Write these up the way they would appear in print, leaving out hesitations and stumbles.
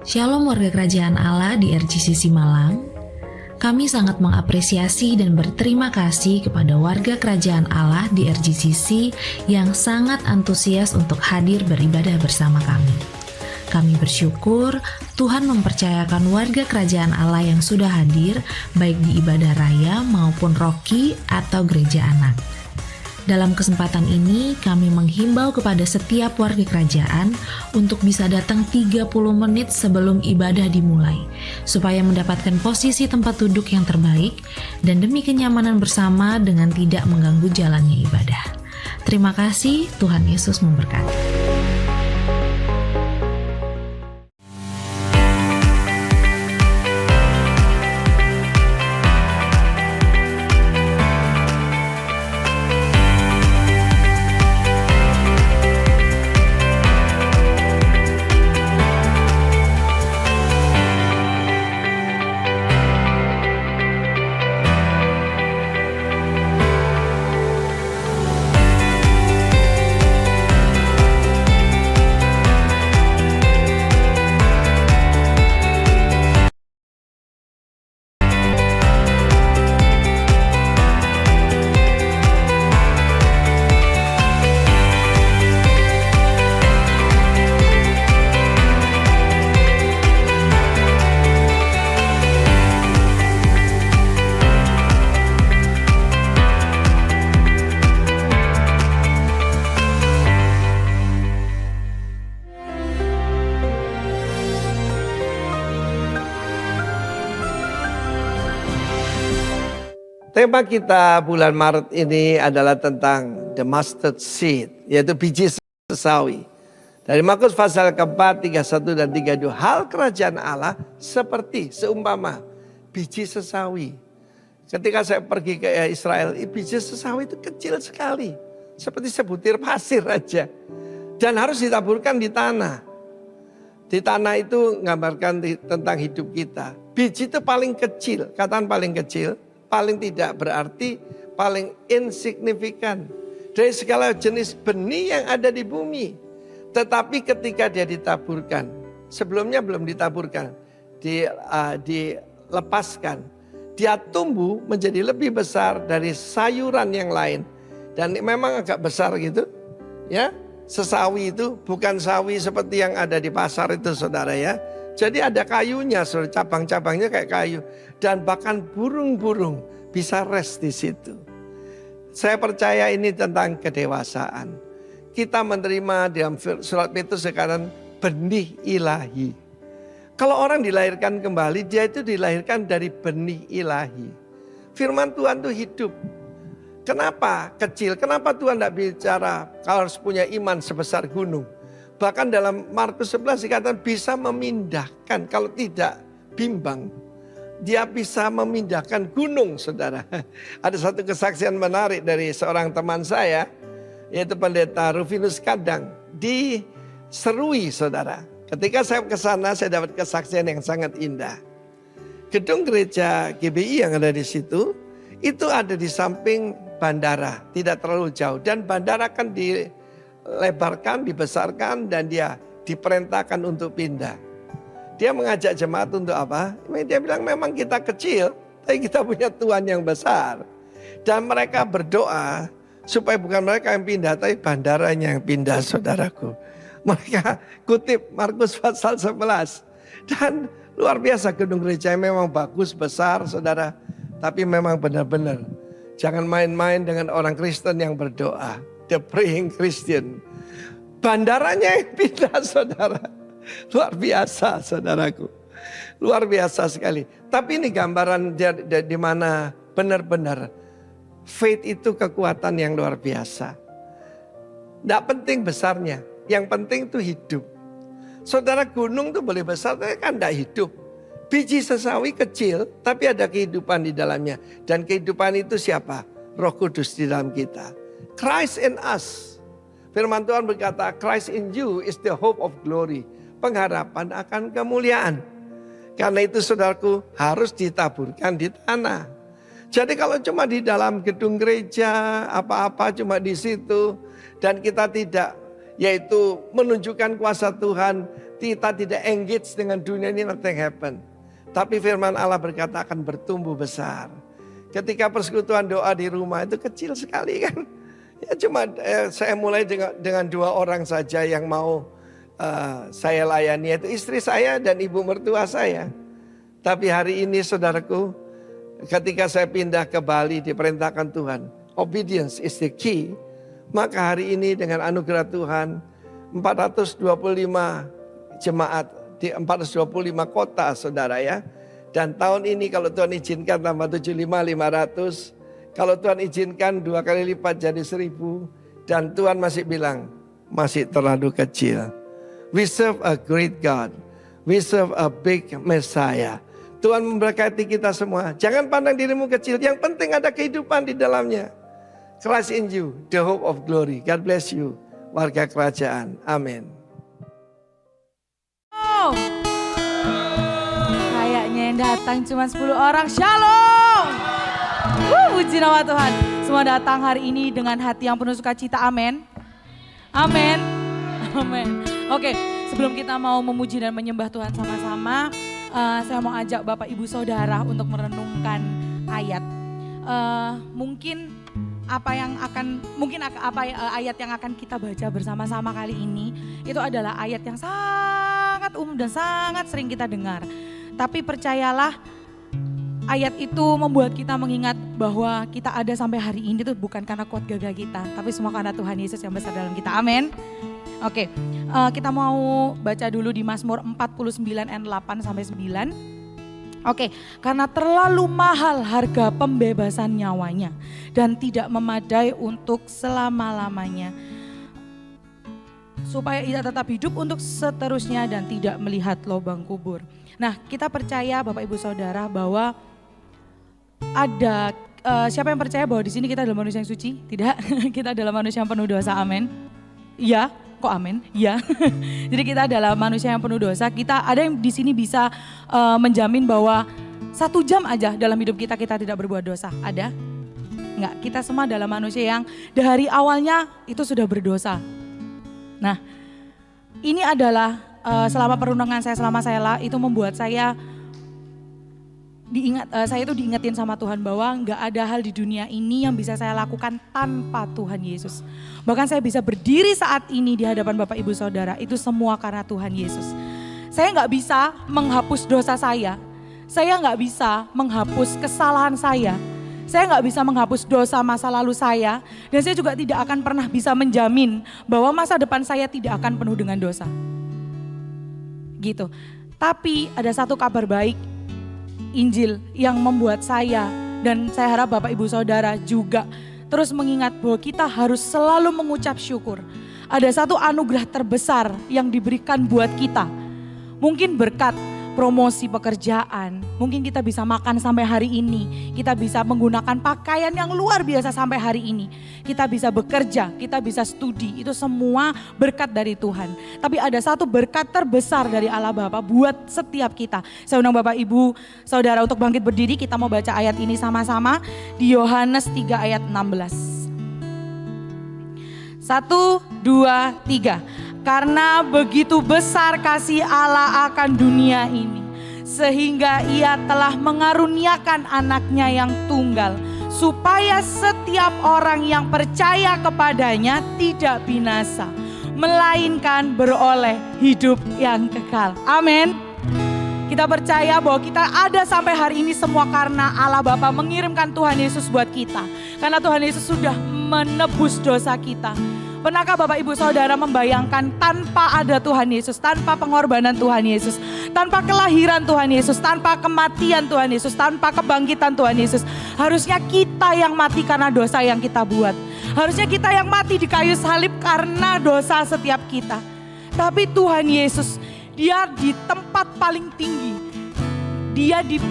Shalom warga kerajaan Allah di RGCC Malang. Kami sangat mengapresiasi dan berterima kasih kepada warga kerajaan Allah di RGCC yang sangat antusias untuk hadir beribadah bersama kami. Kami bersyukur Tuhan mempercayakan warga kerajaan Allah yang sudah hadir baik di ibadah raya maupun roki atau gereja anak. Dalam kesempatan ini, kami menghimbau kepada setiap warga kerajaan untuk bisa datang 30 menit sebelum ibadah dimulai, supaya mendapatkan posisi tempat duduk yang terbaik dan demi kenyamanan bersama dengan tidak mengganggu jalannya ibadah. Terima kasih, Tuhan Yesus memberkati. Tema kita bulan Maret ini adalah tentang the mustard seed, yaitu biji sesawi. Dari Markus pasal keempat, 31 dan 32, hal kerajaan Allah seperti seumpama biji sesawi. Ketika saya pergi ke Israel, biji sesawi itu kecil sekali, seperti sebutir pasir aja. Dan harus ditaburkan di tanah. Di tanah itu menggambarkan tentang hidup kita. Biji itu paling kecil, katakan paling kecil. Paling tidak berarti, paling insignifikan dari segala jenis benih yang ada di bumi. Tetapi ketika dia ditaburkan, sebelumnya belum ditaburkan, dilepaskan, dia tumbuh menjadi lebih besar dari sayuran yang lain. Dan memang agak besar gitu, ya. Sesawi itu bukan sawi seperti yang ada di pasar itu, saudara ya. Jadi ada kayunya, cabang-cabangnya kayak kayu. Dan bahkan burung-burung bisa rest di situ. Saya percaya ini tentang kedewasaan. Kita menerima dalam surat Petrus sekarang benih ilahi. Kalau orang dilahirkan kembali, dia itu dilahirkan dari benih ilahi. Firman Tuhan itu hidup. Kenapa kecil? Kenapa Tuhan tidak bicara kalau harus punya iman sebesar gunung? Bahkan dalam Markus 11 dikatakan bisa memindahkan, kalau tidak bimbang. Dia bisa memindahkan gunung, saudara. Ada satu kesaksian menarik dari seorang teman saya, yaitu pendeta Rufinus Kadang, di Serui, saudara. Ketika saya ke sana, saya dapat kesaksian yang sangat indah. Gedung gereja GBI yang ada di situ, itu ada di samping bandara, tidak terlalu jauh. Dan bandara kan dilebarkan, dibesarkan, dan dia diperintahkan untuk pindah. Dia mengajak jemaat untuk apa? Dia bilang memang kita kecil, tapi kita punya Tuhan yang besar. Dan mereka berdoa supaya bukan mereka yang pindah, tapi bandaranya yang pindah, saudaraku. Mereka kutip Markus pasal 11. Dan luar biasa gedung gereja memang bagus, besar, saudara. Tapi memang benar-benar jangan main-main dengan orang Kristen yang berdoa. The praying Christian. Bandaranya yang pindah, saudara. Luar biasa, saudaraku. Luar biasa sekali. Tapi ini gambaran di mana benar-benar faith itu kekuatan yang luar biasa. Tidak penting besarnya. Yang penting itu hidup. Saudara, gunung itu boleh besar, tapi kan tidak hidup. Biji sesawi kecil, tapi ada kehidupan di dalamnya. Dan kehidupan itu siapa? Roh Kudus di dalam kita. Christ in us. Firman Tuhan berkata, Christ in you is the hope of glory. Pengharapan akan kemuliaan. Karena itu saudaraku harus ditaburkan di tanah. Jadi kalau cuma di dalam gedung gereja, apa-apa cuma di situ. Dan kita tidak yaitu menunjukkan kuasa Tuhan. Kita tidak engage dengan dunia ini, nothing happen. Tapi firman Allah berkata akan bertumbuh besar. Ketika persekutuan doa di rumah itu kecil sekali kan. Ya cuma saya mulai dengan 2 orang saja yang mau saya layani, yaitu istri saya dan ibu mertua saya. Tapi hari ini saudaraku, ketika saya pindah ke Bali diperintahkan Tuhan, obedience is the key. Maka hari ini dengan anugerah Tuhan 425 jemaat di 425 kota saudara ya. Dan tahun ini kalau Tuhan izinkan tambah 75 500. Kalau Tuhan izinkan 2 kali lipat jadi 1000. Dan Tuhan masih bilang masih terlalu kecil. We serve a great God. We serve a big Messiah. Tuhan memberkati kita semua. Jangan pandang dirimu kecil. Yang penting ada kehidupan di dalamnya. Christ in you, the hope of glory. God bless you, warga kerajaan. Amin. Kayaknya yang datang cuma 10 orang. Shalom. Puji nama Tuhan. Semua datang hari ini dengan hati yang penuh sukacita. Amin. Amin. Amin. Oke, sebelum kita mau memuji dan menyembah Tuhan sama-sama, saya mau ajak Bapak Ibu Saudara untuk merenungkan ayat. Mungkin ayat yang akan kita baca bersama-sama kali ini itu adalah ayat yang sangat umum dan sangat sering kita dengar. Tapi percayalah, ayat itu membuat kita mengingat bahwa kita ada sampai hari ini itu bukan karena kuat gagah kita, tapi semua karena Tuhan Yesus yang besar dalam kita. Amin. Oke, kita mau baca dulu di Mazmur 49 ayat 8 sampai 9. Oke, karena terlalu mahal harga pembebasan nyawanya dan tidak memadai untuk selama-lamanya, supaya ia tetap hidup untuk seterusnya dan tidak melihat lubang kubur. Nah, kita percaya Bapak Ibu Saudara bahwa ada siapa yang percaya bahwa di sini kita adalah manusia yang suci? Tidak, kita adalah manusia yang penuh dosa. Amin. Iya. Kok amin? Iya. Jadi kita adalah manusia yang penuh dosa. Kita ada yang di sini bisa menjamin bahwa 1 jam aja dalam hidup kita tidak berbuat dosa. Ada? Enggak. Kita semua adalah manusia yang dari awalnya itu sudah berdosa. Nah, ini adalah selama perundungan saya selama saya itu membuat saya saya itu diingetin sama Tuhan bahwa nggak ada hal di dunia ini yang bisa saya lakukan tanpa Tuhan Yesus. Bahkan saya bisa berdiri saat ini di hadapan Bapak Ibu Saudara, itu semua karena Tuhan Yesus. Saya nggak bisa menghapus dosa saya nggak bisa menghapus kesalahan saya nggak bisa menghapus dosa masa lalu saya, dan saya juga tidak akan pernah bisa menjamin bahwa masa depan saya tidak akan penuh dengan dosa. Gitu. Tapi ada satu kabar baik, Injil, yang membuat saya dan saya harap Bapak Ibu Saudara juga terus mengingat bahwa kita harus selalu mengucap syukur. Ada satu anugerah terbesar yang diberikan buat kita. Mungkin berkat promosi pekerjaan, mungkin kita bisa makan sampai hari ini, kita bisa menggunakan pakaian yang luar biasa sampai hari ini, kita bisa bekerja, kita bisa studi, itu semua berkat dari Tuhan. Tapi ada satu berkat terbesar dari Allah Bapa buat setiap kita. Saya undang Bapak Ibu Saudara untuk bangkit berdiri, kita mau baca ayat ini sama-sama di Yohanes 3 ayat 16. 1, 2, 3. Karena begitu besar kasih Allah akan dunia ini, sehingga ia telah mengaruniakan anaknya yang tunggal, supaya setiap orang yang percaya kepadanya tidak binasa, melainkan beroleh hidup yang kekal. Amin. Kita percaya bahwa kita ada sampai hari ini semua karena Allah Bapa mengirimkan Tuhan Yesus buat kita. Karena Tuhan Yesus sudah menebus dosa kita. Pernahkah Bapak Ibu Saudara membayangkan tanpa ada Tuhan Yesus, tanpa pengorbanan Tuhan Yesus, tanpa kelahiran Tuhan Yesus, tanpa kematian Tuhan Yesus, tanpa kebangkitan Tuhan Yesus, harusnya kita yang mati karena dosa yang kita buat. Harusnya kita yang mati di kayu salib karena dosa setiap kita. Tapi Tuhan Yesus, dia di tempat paling tinggi, dia di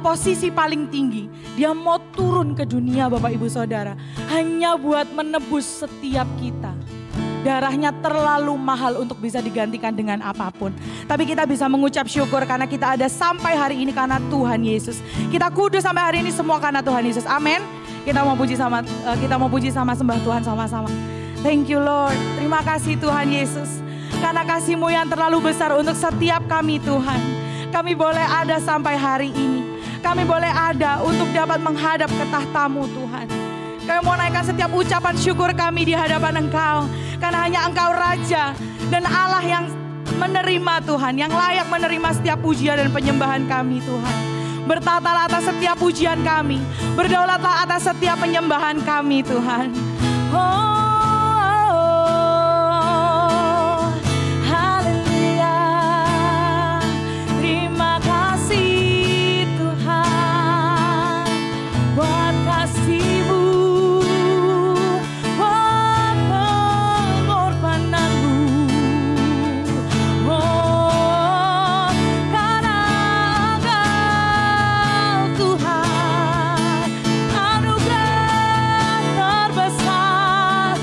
posisi paling tinggi, dia mau turun ke dunia Bapak Ibu Saudara, hanya buat menebus setiap kita. Darahnya terlalu mahal untuk bisa digantikan dengan apapun. Tapi kita bisa mengucap syukur karena kita ada sampai hari ini karena Tuhan Yesus. Kita kudus sampai hari ini semua karena Tuhan Yesus. Amin. Kita mau puji sama sembah Tuhan sama-sama. Thank you Lord. Terima kasih Tuhan Yesus. Karena kasih-Mu yang terlalu besar untuk setiap kami Tuhan. Kami boleh ada sampai hari ini. Kami boleh ada untuk dapat menghadap ke tahta-Mu Tuhan. Kami mau naikkan setiap ucapan syukur kami di hadapan Engkau. Karena hanya Engkau Raja dan Allah yang menerima Tuhan. Yang layak menerima setiap pujian dan penyembahan kami Tuhan. Bertatalah atas setiap pujian kami. Berdaulatlah atas setiap penyembahan kami Tuhan. Haleluya. Terima kasih Tuhan buat kasih-Mu, buat pengorbanan-Mu. Karena Engkau Tuhan, anugerah terbesar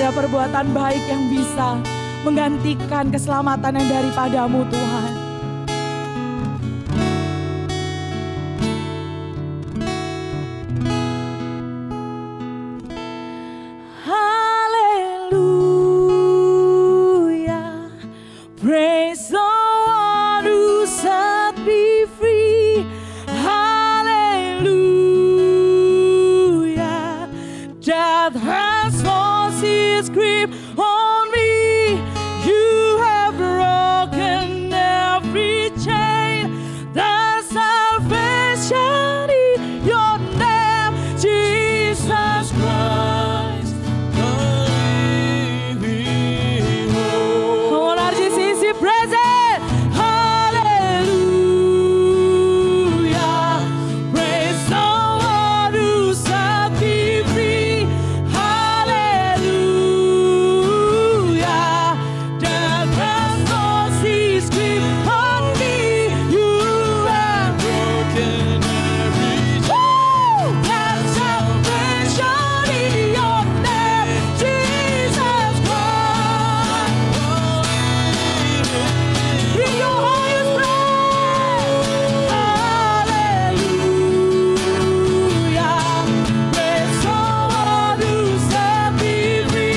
ada perbuatan baik yang bisa menggantikan keselamatan yang daripadamu Tuhan. Haleluya, praise the one who set me free. Haleluya, death has lost its grip on me. You have broken every chain. There's salvation in your name, Jesus Christ. Come on, RGCC, praise it. Hallelujah, praise the one who set me free. Hallelujah, death has lost its grip on me. You have broken every chain. There's salvation in your name, Jesus Christ. Bring your highest praise. Hallelujah, praise the one who set me free.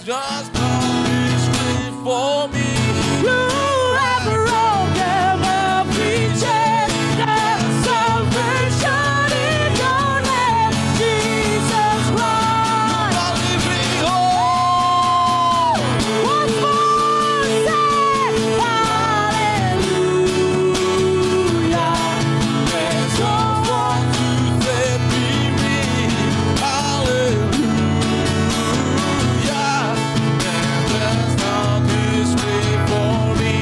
Just promise for me. You have broken every chain. There's salvation in your name, Jesus Christ. Once more, say hallelujah. There's someone to set me free. Hallelujah. And there's not this way for me.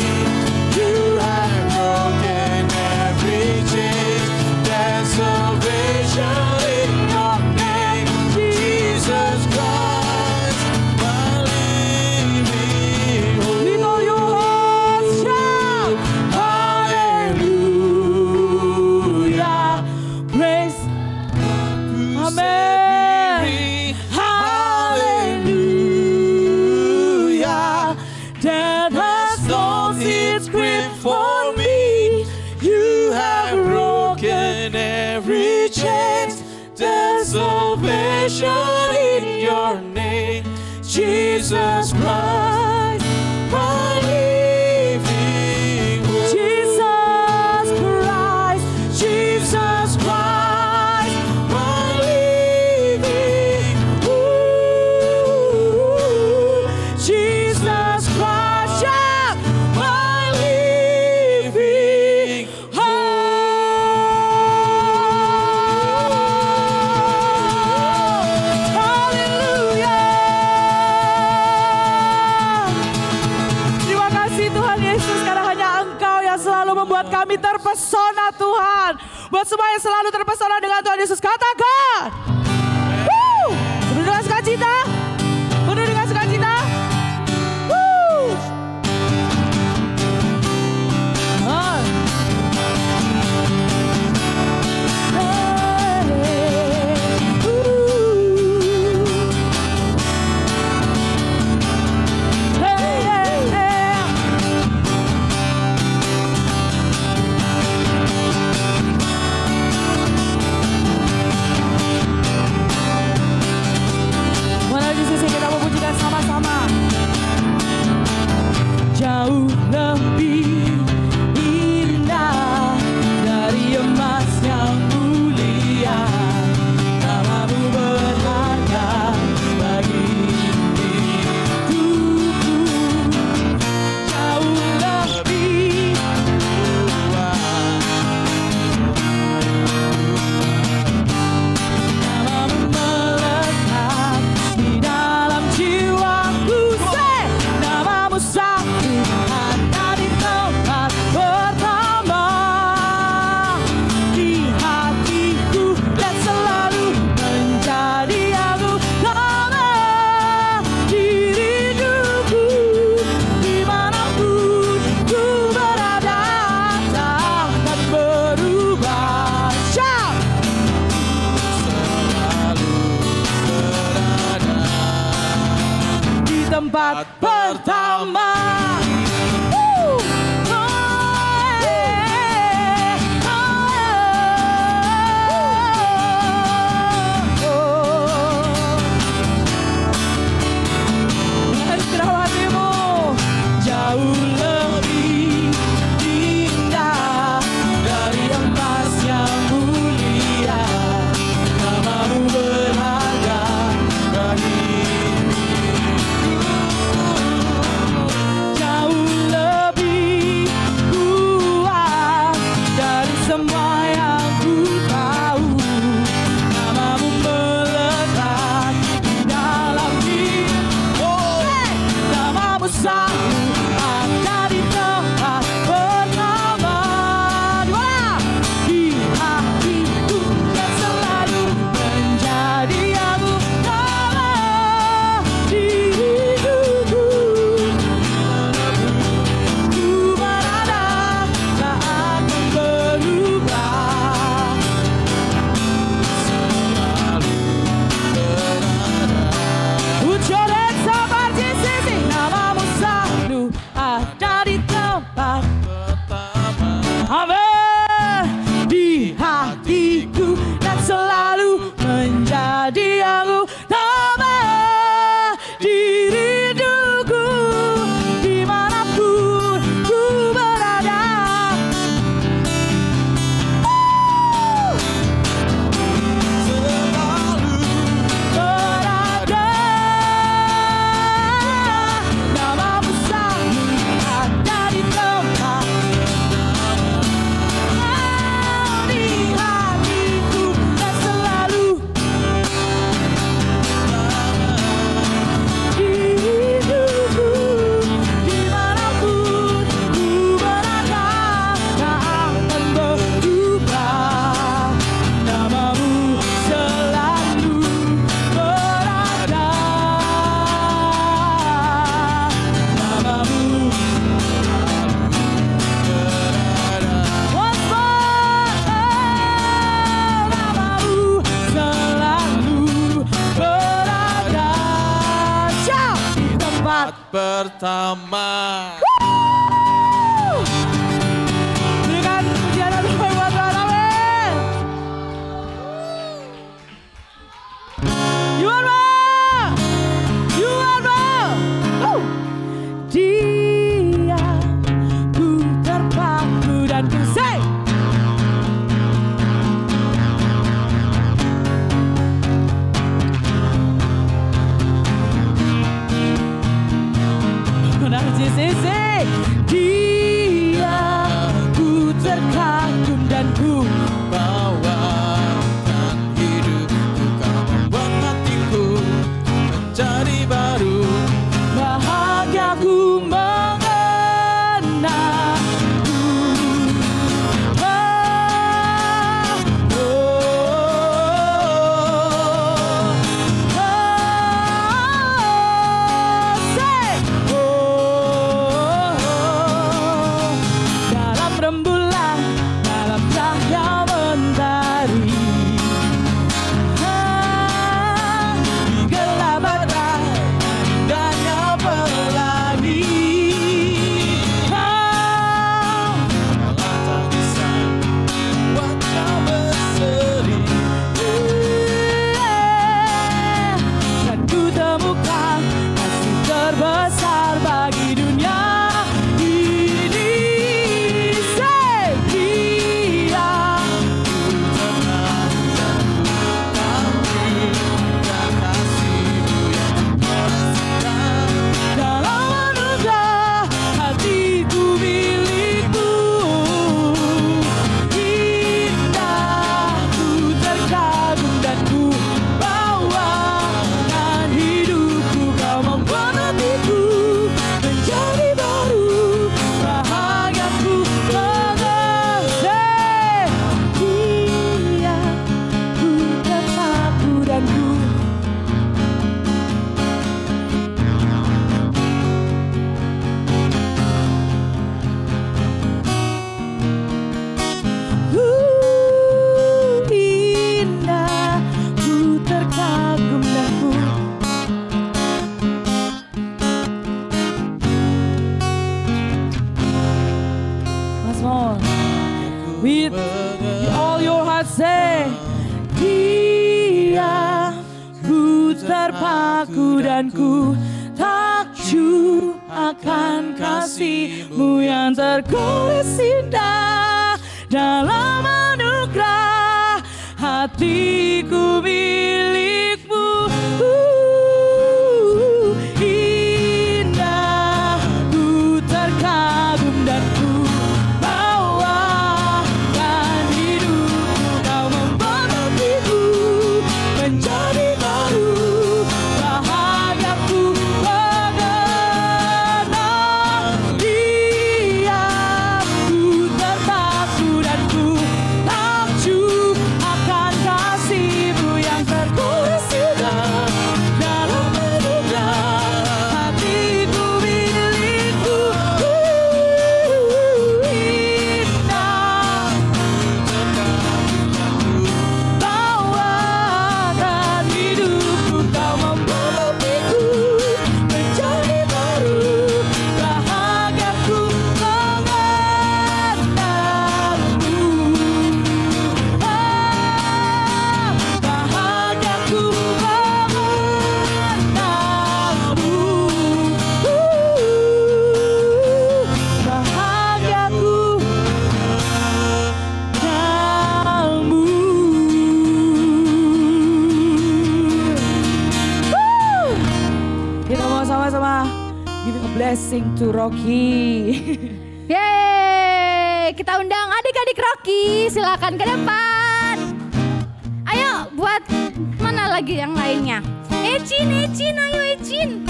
You have broken every chain. There's salvation in your name, Jesus Christ, my living hope. With all your hearts, shout hallelujah. Praise, amen. Hallelujah. Death has lost its grip for me. You have broken every chain. There's salvation in your name, Jesus Christ, my living hope. Jesus Christ, Jesus Christ, My living Jesus Christ, yeah, my living hope. Haleluya. Terima kasih Tuhan Yesus, karena hanya Engkau yang selalu membuat kami terpesona Tuhan. Buat semua yang selalu terpesona dengan Tuhan Yesus, katakan. Woo! Penuh dengan sukacita. Penuh dengan sukacita. Woo! Ah. Hey, hey, hey. yang ku tahu, namamu melekat di dalam hidupku. Namamu selalu ada di tempat pertama. Di hatiku dan selalu menjadi aku. Nama diriku ku berada tak akan berubah. Put your hands up at Jesus. Namamu selalu ada di tempat pertama. Amin. Di hatiku dan selalu menjadi aku. Nama diriku dimanapun ku berada. Berada. Namamu selalu ada di tempat. Di hatiku dan selalu diriku dimanapun ku berada tak akan berubah. Namamu selalu berada. Namamu once more. Namamu selalu berada. Shout! Di tempat pertama. berikan pujian dan doa buat Tuhan. Amin. You are more. You are more. Woo. Dia ku terpaku dan ku say. Benar JCC. Dia ku terkagum dan ku Bawakan hidupku, kau membuat hatiku menjadi baru. bahagia ku mengenalmu. Dalam rembulan, dalam cahaya mentari, di gelap badai, indahnya pelangi. Malah tak bisa wajah berseri. Dan ku temukan kasih terbesar bagi dunia ini. Say, Dia Dan kasihmu yang bersihkan. dalam anugerah hatiku milikmu. Indah ku terkagum dan ku bawakan hidupku. Kau membuat hatiku menjadi baru. Bahagiaku mengenai Dia ku terpaku dan ku indah, ku terkagum dan ku once more with all your heart say. Dia ku terpaku dan ku takjub akan kasih-Mu yang tertulis indah dalam anugerah hatiku milik-Mu. Indah ku terkagum dan ku bawakan hidup. blessing to Rocky. Yeay, kita undang adik-adik Rocky, silakan ke depan. Ayo buat mana lagi yang lainnya? Ecin, ayo Ecin.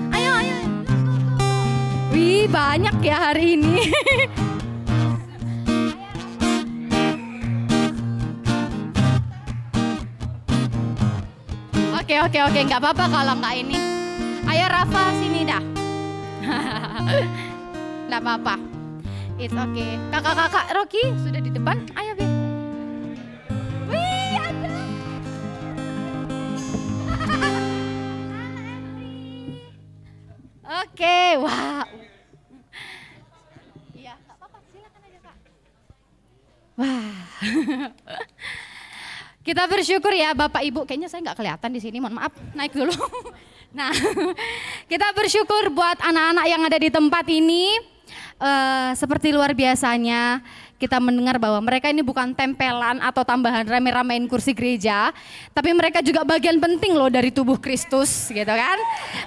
Ayo. Wih, banyak ya hari ini. Oke, nggak apa-apa kalau nggak ini. Ayo Rafa, sini dah. Nggak apa-apa. It's okay. Kakak-kakak Rocky sudah di depan. Ayo, Bi. Wih, ada. Oke, wah. Iya, nggak apa-apa. Silakan aja, Kak. Wah. Kita bersyukur ya Bapak Ibu, kayaknya saya nggak kelihatan di sini, mohon maaf, naik dulu. Nah, kita bersyukur buat anak-anak yang ada di tempat ini. Seperti luar biasanya kita mendengar bahwa mereka ini bukan tempelan atau tambahan rame-ramein kursi gereja, tapi mereka juga bagian penting loh dari tubuh Kristus, gitu kan?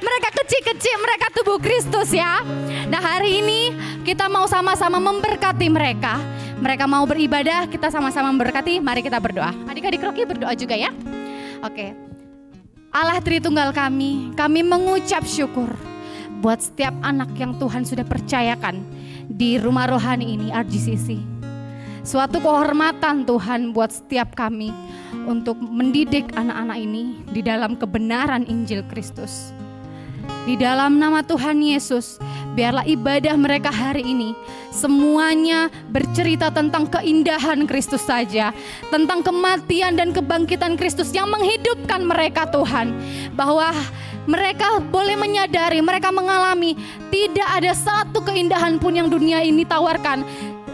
Mereka kecil-kecil, mereka tubuh Kristus ya. Nah, hari ini kita mau sama-sama memberkati mereka. Mereka mau beribadah, kita sama-sama memberkati. Mari kita berdoa. Adik-adik Rocky berdoa juga ya. Oke. Allah Tritunggal kami mengucap syukur buat setiap anak yang Tuhan sudah percayakan di rumah rohani ini, RGCC. Suatu kehormatan Tuhan buat setiap kami untuk mendidik anak-anak ini di dalam kebenaran Injil Kristus. Di dalam nama Tuhan Yesus, biarlah ibadah mereka hari ini semuanya bercerita tentang keindahan Kristus saja, tentang kematian dan kebangkitan Kristus yang menghidupkan mereka Tuhan. Bahwa mereka boleh menyadari, mereka mengalami tidak ada satu keindahan pun yang dunia ini tawarkan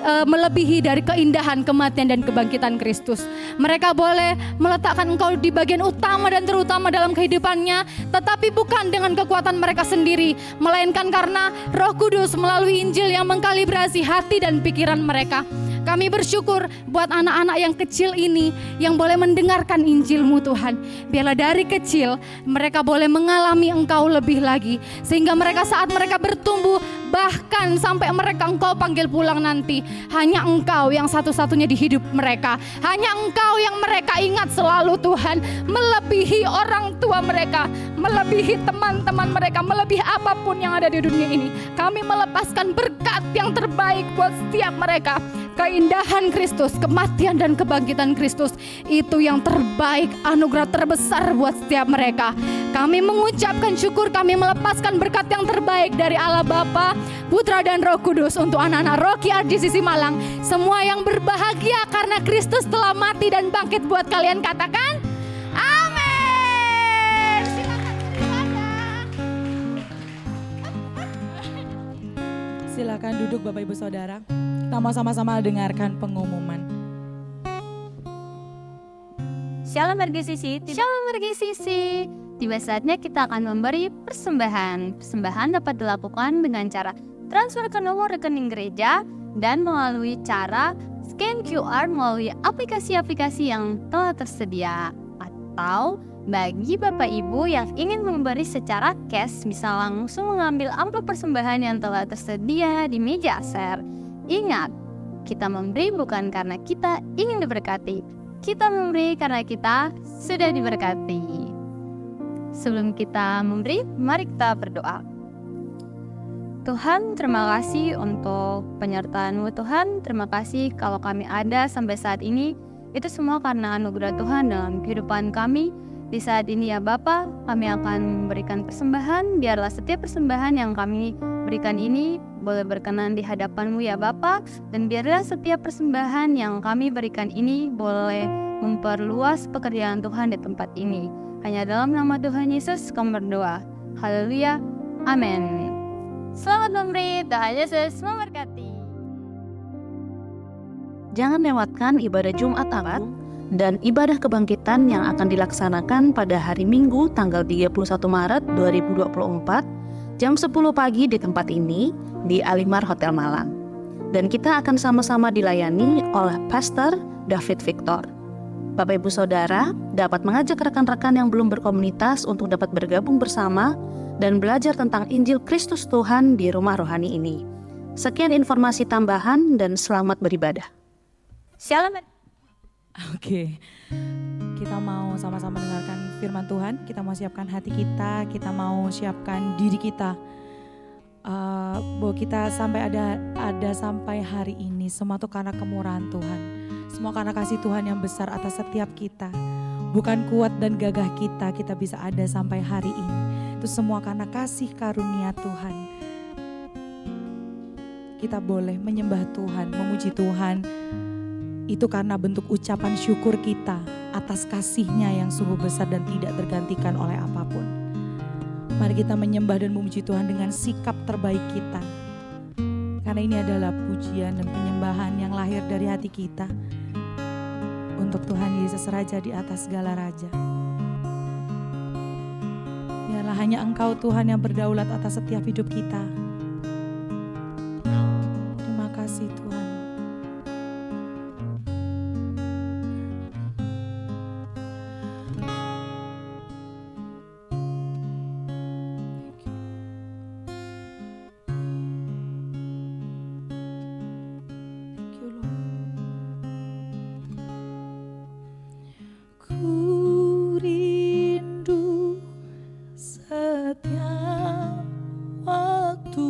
melebihi dari keindahan kematian dan kebangkitan Kristus. Mereka boleh meletakkan Engkau di bagian utama dan terutama dalam kehidupannya, tetapi bukan dengan kekuatan mereka sendiri, melainkan karena Roh Kudus melalui Injil yang mengkalibrasi hati dan pikiran mereka. Kami bersyukur buat anak-anak yang kecil ini yang boleh mendengarkan Injil-Mu Tuhan. Biarlah dari kecil mereka boleh mengalami Engkau lebih lagi, sehingga mereka saat mereka bertumbuh, bahkan sampai mereka Engkau panggil pulang nanti, hanya Engkau yang satu-satunya di hidup mereka. Hanya Engkau yang mereka ingat selalu Tuhan, melebihi orang tua mereka, melebihi teman-teman mereka, melebihi apapun yang ada di dunia ini. Kami melepaskan berkat yang terbaik buat setiap mereka. Keindahan Kristus, kematian dan kebangkitan Kristus, itu yang terbaik, anugerah terbesar buat setiap mereka. Kami mengucapkan syukur, kami melepaskan berkat yang terbaik dari Allah Bapa, Putra dan Roh Kudus untuk anak-anak Rocky RGCC Malang. Semua yang berbahagia karena Kristus telah mati dan bangkit buat kalian, katakan amin. Silakan beribadah. Silakan duduk Bapak Ibu Saudara. Kita mau sama-sama dengarkan pengumuman. Shalom RGCC. Shalom RGCC. Tiba saatnya kita akan memberi persembahan. Persembahan dapat dilakukan dengan cara transfer ke nomor rekening gereja dan melalui cara scan QR melalui aplikasi-aplikasi yang telah tersedia. Atau bagi Bapak Ibu yang ingin memberi secara cash, bisa langsung mengambil amplop persembahan yang telah tersedia di meja share. Ingat, kita memberi bukan karena kita ingin diberkati. Kita memberi karena kita sudah diberkati. Sebelum kita memberi, mari kita berdoa. Tuhan, terima kasih untuk penyertaan-Mu Tuhan. Terima kasih kalau kami ada sampai saat ini. Itu semua karena anugerah Tuhan dalam kehidupan kami. Di saat ini ya Bapa, kami akan memberikan persembahan. Biarlah setiap persembahan yang kami berikan ini boleh berkenan di hadapan-Mu ya Bapa. Dan biarlah setiap persembahan yang kami berikan ini boleh memperluas pekerjaan Tuhan di tempat ini. Hanya dalam nama Tuhan Yesus kami berdoa. Haleluya. Amin. Selamat memberi. Tuhan Yesus memberkati. Jangan lewatkan ibadah Jumat Agung dan ibadah kebangkitan yang akan dilaksanakan pada hari Minggu tanggal 31 Maret 2024 jam 10 pagi di tempat ini di Alimar Hotel Malang. Dan kita akan sama-sama dilayani oleh Pastor David Victor. Bapak Ibu Saudara dapat mengajak rekan-rekan yang belum berkomunitas untuk dapat bergabung bersama dan belajar tentang Injil Kristus Tuhan di rumah rohani ini. Sekian informasi tambahan dan selamat beribadah. Shalom. Oke, kita mau sama-sama dengarkan firman Tuhan. Kita mau siapkan hati kita, kita mau siapkan diri kita. Bahwa kita sampai ada sampai hari ini, semua itu karena kemurahan Tuhan. Semua karena kasih Tuhan yang besar atas setiap kita. Bukan kuat dan gagah kita bisa ada sampai hari ini. Itu semua karena kasih karunia Tuhan. Kita boleh menyembah Tuhan, memuji Tuhan. Itu karena bentuk ucapan syukur kita atas kasih-Nya yang sungguh besar dan tidak tergantikan oleh apapun. Mari kita menyembah dan memuji Tuhan dengan sikap terbaik kita. Karena ini adalah pujian dan penyembahan yang lahir dari hati kita. Untuk Tuhan Yesus Raja di atas segala raja. Biarlah hanya Engkau Tuhan yang berdaulat atas setiap hidup kita. Terima kasih Tuhan. Ku rindu setiap waktu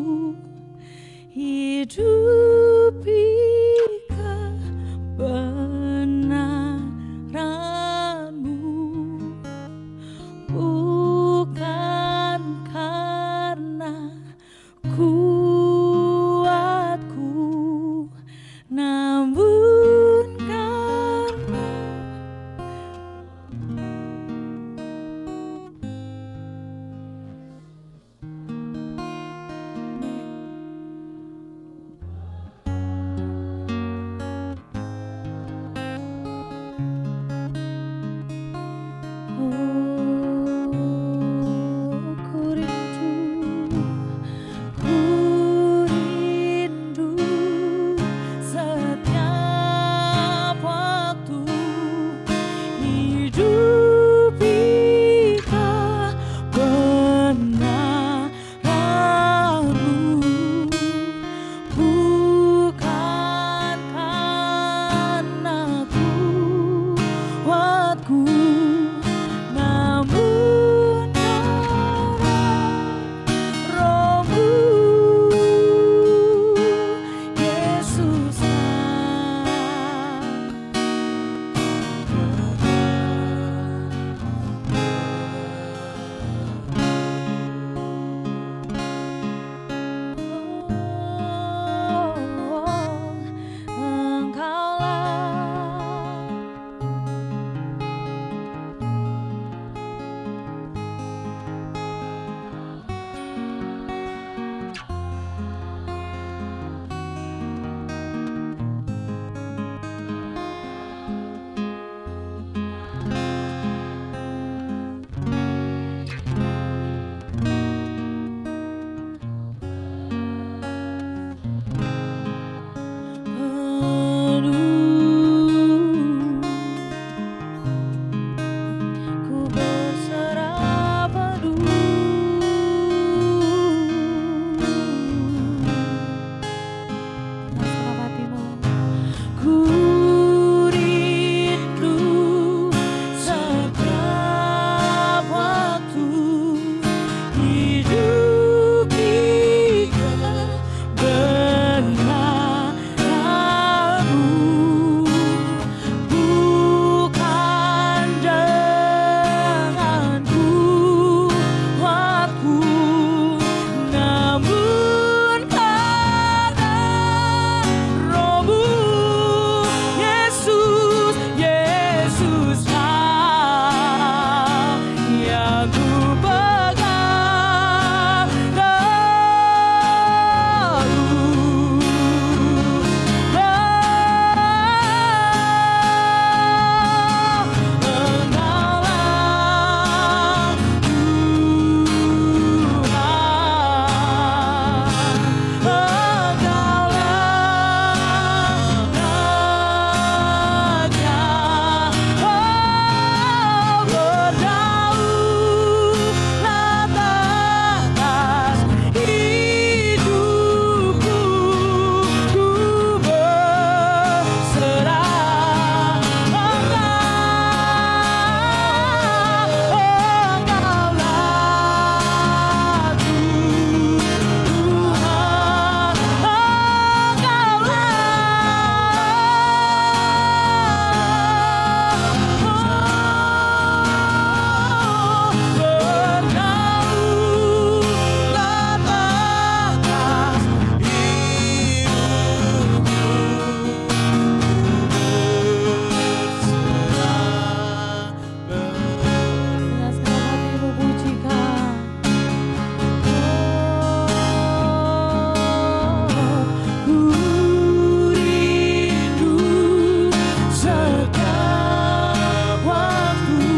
Setiap waktu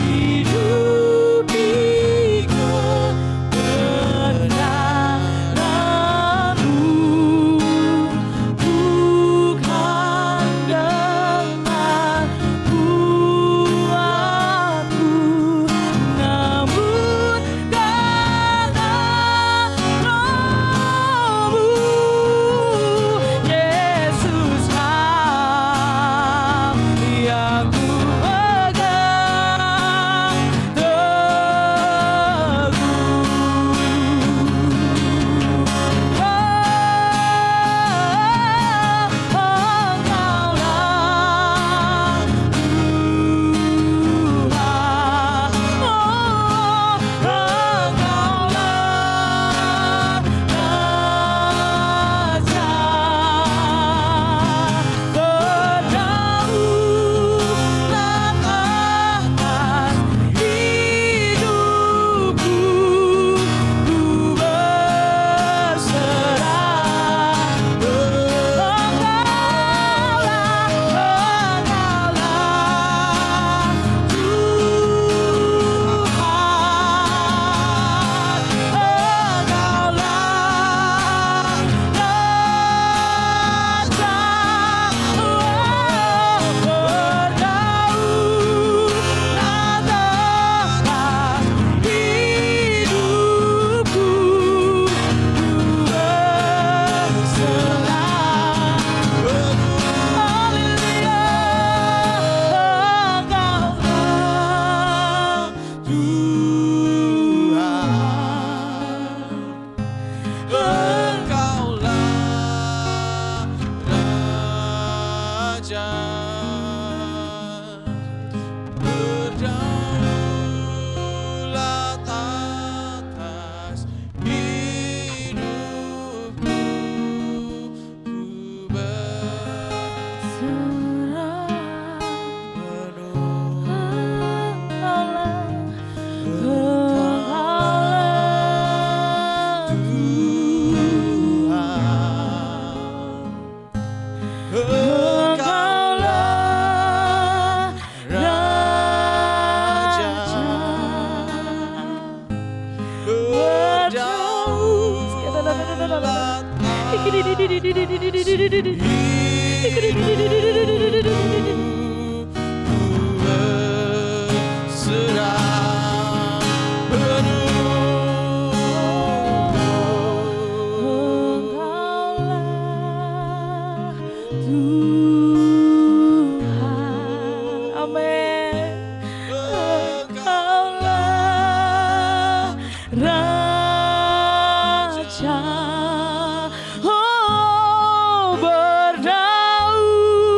hidup di kebenaran-Mu, bukan dengan kuatku, namun karena Roh-Mu. Yesus Ham yang ku pegang teguh. Engkaulah Raja, berdaulat atas hidupku, ku berserah penuh. Engkaulah Raja, berdaulat Raja, oh berdaulat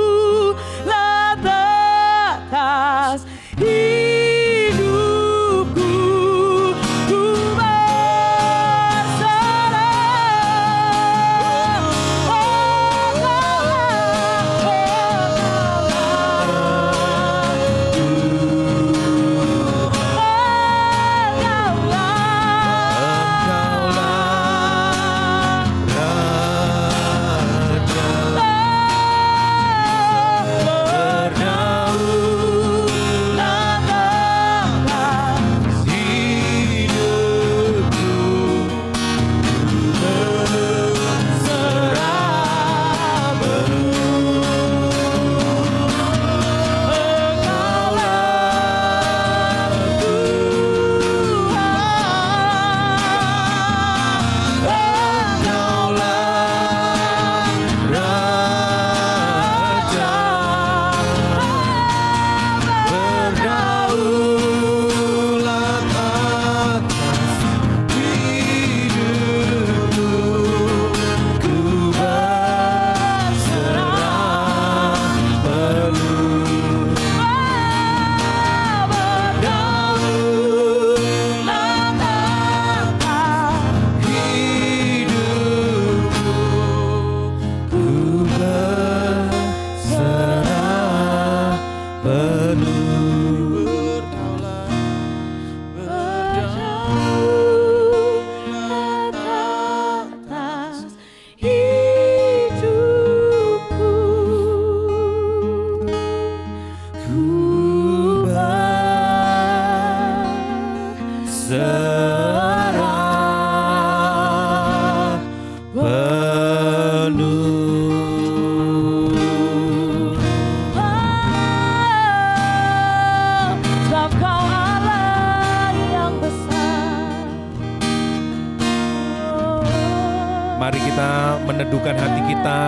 meneduhkan hati kita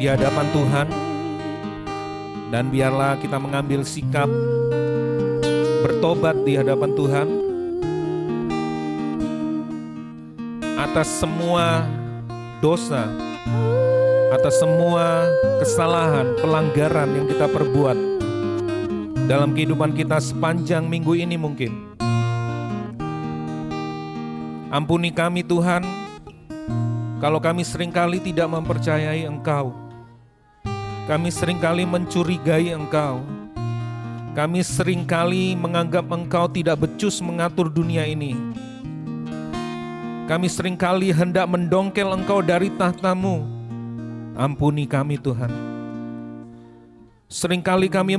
di hadapan Tuhan. Dan biarlah kita mengambil sikap bertobat di hadapan Tuhan atas semua dosa, atas semua kesalahan, pelanggaran yang kita perbuat dalam kehidupan kita sepanjang minggu ini mungkin. Ampuni kami Tuhan, kalau kami seringkali tidak mempercayai Engkau. Kami seringkali mencurigai Engkau. Kami seringkali menganggap Engkau tidak becus mengatur dunia ini. Kami seringkali hendak mendongkel Engkau dari tahta-Mu. Ampuni kami Tuhan. Seringkali kami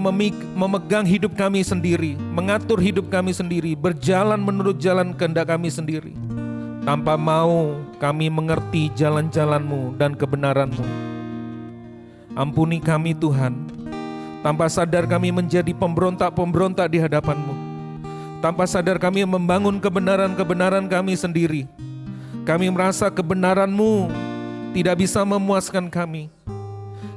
memegang hidup kami sendiri, mengatur hidup kami sendiri, berjalan menurut jalan kehendak kami sendiri. Tanpa mau kami mengerti jalan-jalan-Mu dan kebenaran-Mu. Ampuni kami Tuhan. Tanpa sadar kami menjadi pemberontak-pemberontak di hadapan-Mu. Tanpa sadar kami membangun kebenaran-kebenaran kami sendiri. Kami merasa kebenaran-Mu tidak bisa memuaskan kami.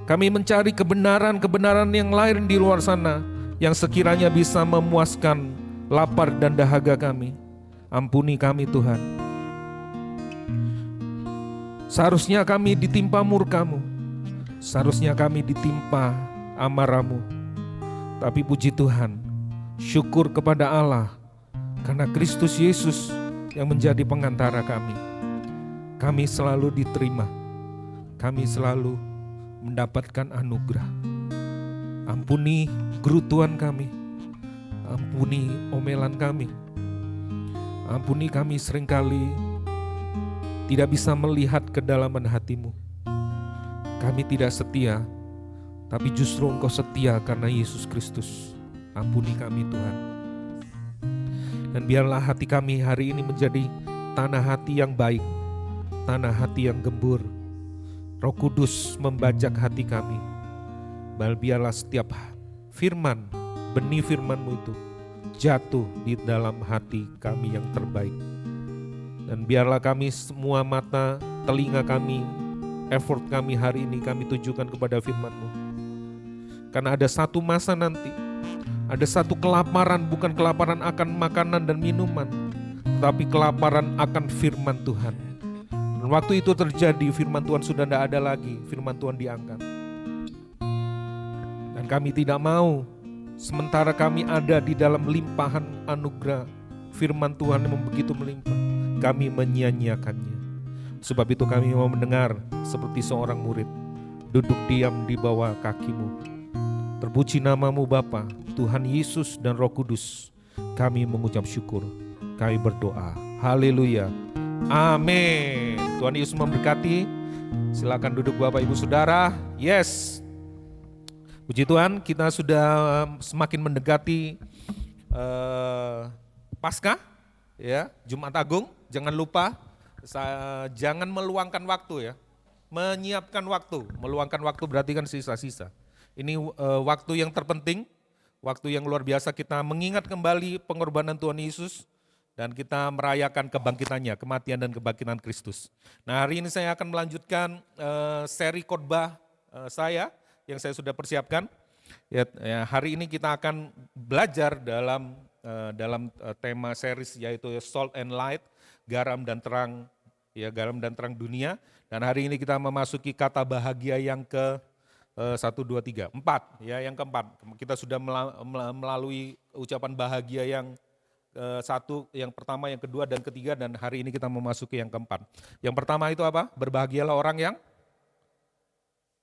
Kami mencari kebenaran-kebenaran yang lain di luar sana yang sekiranya bisa memuaskan lapar dan dahaga kami. Ampuni kami Tuhan. Seharusnya kami ditimpa murka-Mu. Seharusnya kami ditimpa amarah-Mu. Tapi puji Tuhan, syukur kepada Allah karena Kristus Yesus yang menjadi pengantara kami. Kami selalu diterima. Kami selalu mendapatkan anugerah. Ampuni gerutuan kami. Ampuni omelan kami. Ampuni kami seringkali tidak bisa melihat kedalaman hati-Mu. Kami tidak setia, tapi justru Engkau setia karena Yesus Kristus. Ampuni kami Tuhan. Dan biarlah hati kami hari ini menjadi tanah hati yang baik, tanah hati yang gembur. Roh Kudus membajak hati kami. Biarlah setiap firman, benih firman-Mu itu jatuh di dalam hati kami yang terbaik. Dan biarlah kami semua mata, telinga kami, effort kami hari ini kami tujukan kepada firman-Mu. Karena ada satu masa nanti, ada satu kelaparan, bukan kelaparan akan makanan dan minuman, tetapi kelaparan akan firman Tuhan. Dan waktu itu terjadi, firman Tuhan sudah tidak ada lagi, firman Tuhan diangkat. Dan kami tidak mau, sementara kami ada di dalam limpahan anugerah firman Tuhan yang begitu melimpah, kami menyia-nyiakannya. Sebab itu kami mau mendengar seperti seorang murid, duduk diam di bawah kaki-Mu. Terpuji nama-Mu Bapa, Tuhan Yesus dan Roh Kudus. Kami mengucap syukur, kami berdoa. Haleluya. Amin. Tuhan Yesus memberkati. Silakan duduk Bapak Ibu Saudara. Yes. Puji Tuhan, kita sudah semakin mendekati Paskah, ya, Jumat Agung. Jangan lupa, jangan meluangkan waktu ya. Menyiapkan waktu. Meluangkan waktu berarti kan sisa-sisa. Ini waktu yang terpenting, waktu yang luar biasa kita mengingat kembali pengorbanan Tuhan Yesus dan kita merayakan kebangkitannya, kematian dan kebangkitan Kristus. Nah, hari ini saya akan melanjutkan seri khotbah saya yang saya sudah persiapkan. Ya, hari ini kita akan belajar dalam tema series yaitu Salt and Light, garam dan terang, ya, garam dan terang dunia. Dan hari ini kita memasuki kata bahagia yang ke 1, 2, 3, 4, ya, yang keempat. Kita sudah melalui ucapan bahagia yang satu, yang pertama, yang kedua, dan ketiga, dan hari ini kita memasuki yang keempat. Yang pertama itu apa? Berbahagialah orang yang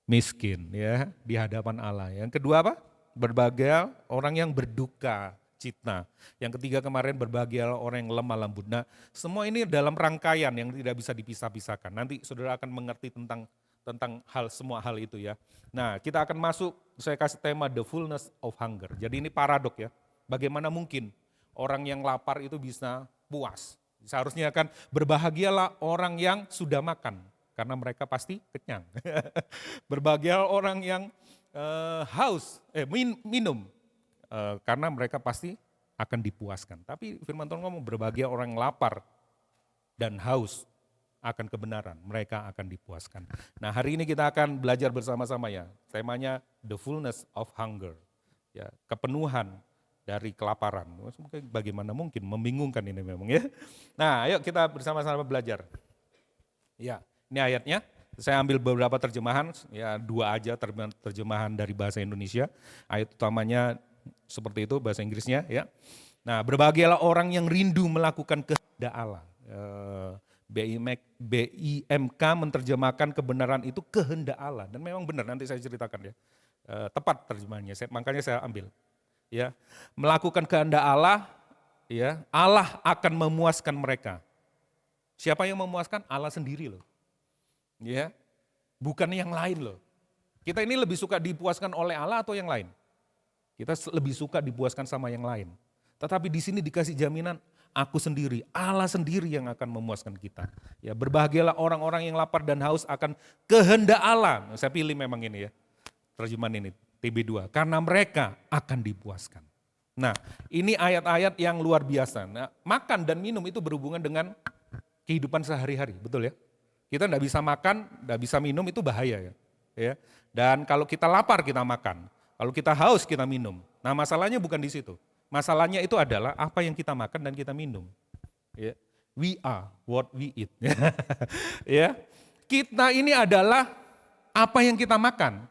miskin, ya, di hadapan Allah. Yang kedua apa? Berbahagia orang yang berduka cita. Yang ketiga kemarin berbahagialah orang yang lemah lembut. Nah, semua ini dalam rangkaian yang tidak bisa dipisah-pisahkan. Nanti saudara akan mengerti tentang semua hal itu ya. Nah, kita akan masuk, saya kasih tema The Fullness of Hunger. Jadi ini paradok ya. Bagaimana mungkin orang yang lapar itu bisa puas? Seharusnya kan berbahagialah orang yang sudah makan, karena mereka pasti kenyang. Berbahagialah orang yang minum, karena mereka pasti akan dipuaskan. Tapi firman Tuhan ngomong berbahagia orang yang lapar dan haus, akan kebenaran, mereka akan dipuaskan. Nah, hari ini kita akan belajar bersama-sama ya. Temanya the fullness of hunger. Ya, kepenuhan dari kelaparan. Bagaimana mungkin, membingungkan ini memang ya. Nah, ayo kita bersama-sama belajar. Ya, ini ayatnya. Saya ambil beberapa terjemahan, ya 2 aja terjemahan dari bahasa Indonesia. Ayat utamanya seperti itu, bahasa Inggrisnya ya. Nah, berbahagialah orang yang rindu melakukan kehendak Allah. BIMK menerjemahkan kebenaran itu kehendak Allah, dan memang benar, nanti saya ceritakan ya. Tepat terjemahannya, makanya saya ambil. Ya, melakukan kehendak Allah, ya, Allah akan memuaskan mereka. Siapa yang memuaskan? Allah sendiri loh. Ya, bukan yang lain loh. Kita ini lebih suka dipuaskan oleh Allah atau yang lain? Kita lebih suka dipuaskan sama yang lain. Tetapi di sini dikasih jaminan, aku sendiri, Allah sendiri yang akan memuaskan kita. Ya, berbahagialah orang-orang yang lapar dan haus akan kehendak Allah. Nah, saya pilih memang ini ya, terjemahan ini, TB2. Karena mereka akan dipuaskan. Nah, ini ayat-ayat yang luar biasa. Nah, makan dan minum itu berhubungan dengan kehidupan sehari-hari, betul ya? Kita tidak bisa makan, tidak bisa minum, itu bahaya ya. Dan kalau kita lapar kita makan, kalau kita haus kita minum. Nah, masalahnya bukan di situ. Masalahnya itu adalah apa yang kita makan dan kita minum. Ya. We are what we eat. Ya. Kita ini adalah apa yang kita makan.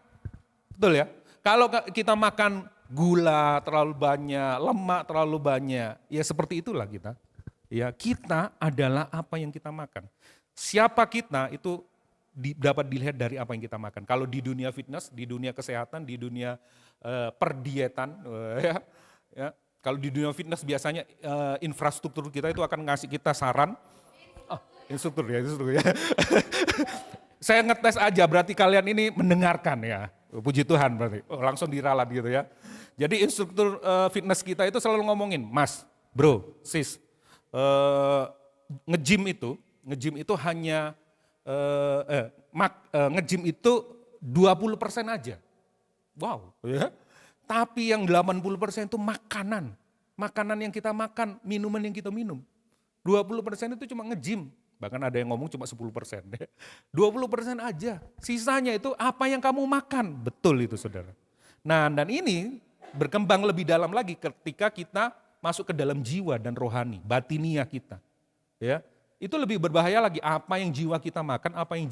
Betul ya? Kalau kita makan gula terlalu banyak, lemak terlalu banyak, ya seperti itulah kita. Ya, kita adalah apa yang kita makan. Siapa kita itu dapat dilihat dari apa yang kita makan. Kalau di dunia fitness, di dunia kesehatan, di dunia perdietan, ya. Kalau di dunia fitness biasanya infrastruktur kita itu akan ngasih kita saran. Instruktur ya. Saya ngetes aja, berarti kalian ini mendengarkan ya. Puji Tuhan berarti, langsung diralat gitu ya. Jadi instruktur fitness kita itu selalu ngomongin, mas, bro, sis, nge-gym itu hanya, nge-gym itu 20% aja. Wow, ya. Tapi yang 80% itu makanan. Makanan yang kita makan, minuman yang kita minum. 20% itu cuma nge-gym. Bahkan ada yang ngomong cuma 10%. 20% aja. Sisanya itu apa yang kamu makan. Betul itu saudara. Nah, dan ini berkembang lebih dalam lagi ketika kita masuk ke dalam jiwa dan rohani, batiniah kita. Ya, itu lebih berbahaya lagi, apa yang jiwa kita makan, apa yang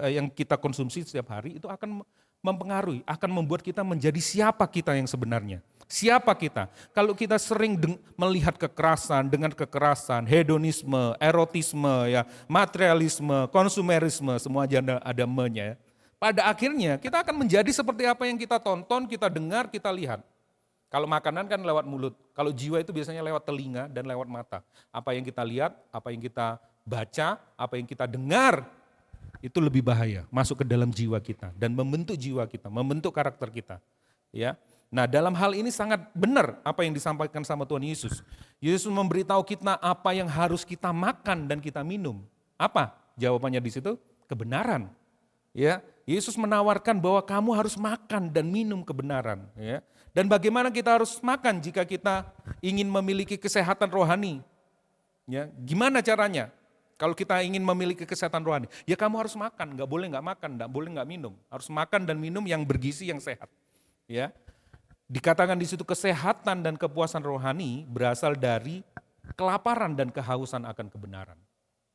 yang kita konsumsi setiap hari itu akan mempengaruhi, akan membuat kita menjadi siapa kita yang sebenarnya. Siapa kita? Kalau kita sering melihat kekerasan dengan kekerasan, hedonisme, erotisme, ya, materialisme, konsumerisme, semua aja ada me-nya ya. Pada akhirnya kita akan menjadi seperti apa yang kita tonton, kita dengar, kita lihat. Kalau makanan kan lewat mulut, kalau jiwa itu biasanya lewat telinga dan lewat mata. Apa yang kita lihat, apa yang kita baca, apa yang kita dengar, itu lebih bahaya, masuk ke dalam jiwa kita dan membentuk jiwa kita, membentuk karakter kita. Ya. Nah, dalam hal ini sangat benar apa yang disampaikan sama Tuhan Yesus. Yesus memberitahu kita apa yang harus kita makan dan kita minum. Apa? Jawabannya di situ, kebenaran. Ya, Yesus menawarkan bahwa kamu harus makan dan minum kebenaran. Ya. Dan bagaimana kita harus makan jika kita ingin memiliki kesehatan rohani? Ya, gimana caranya? Kalau kita ingin memiliki kesehatan rohani, ya kamu harus makan, nggak boleh nggak makan, nggak boleh nggak minum. Harus makan dan minum yang bergizi, yang sehat. Ya, dikatakan di situ kesehatan dan kepuasan rohani berasal dari kelaparan dan kehausan akan kebenaran.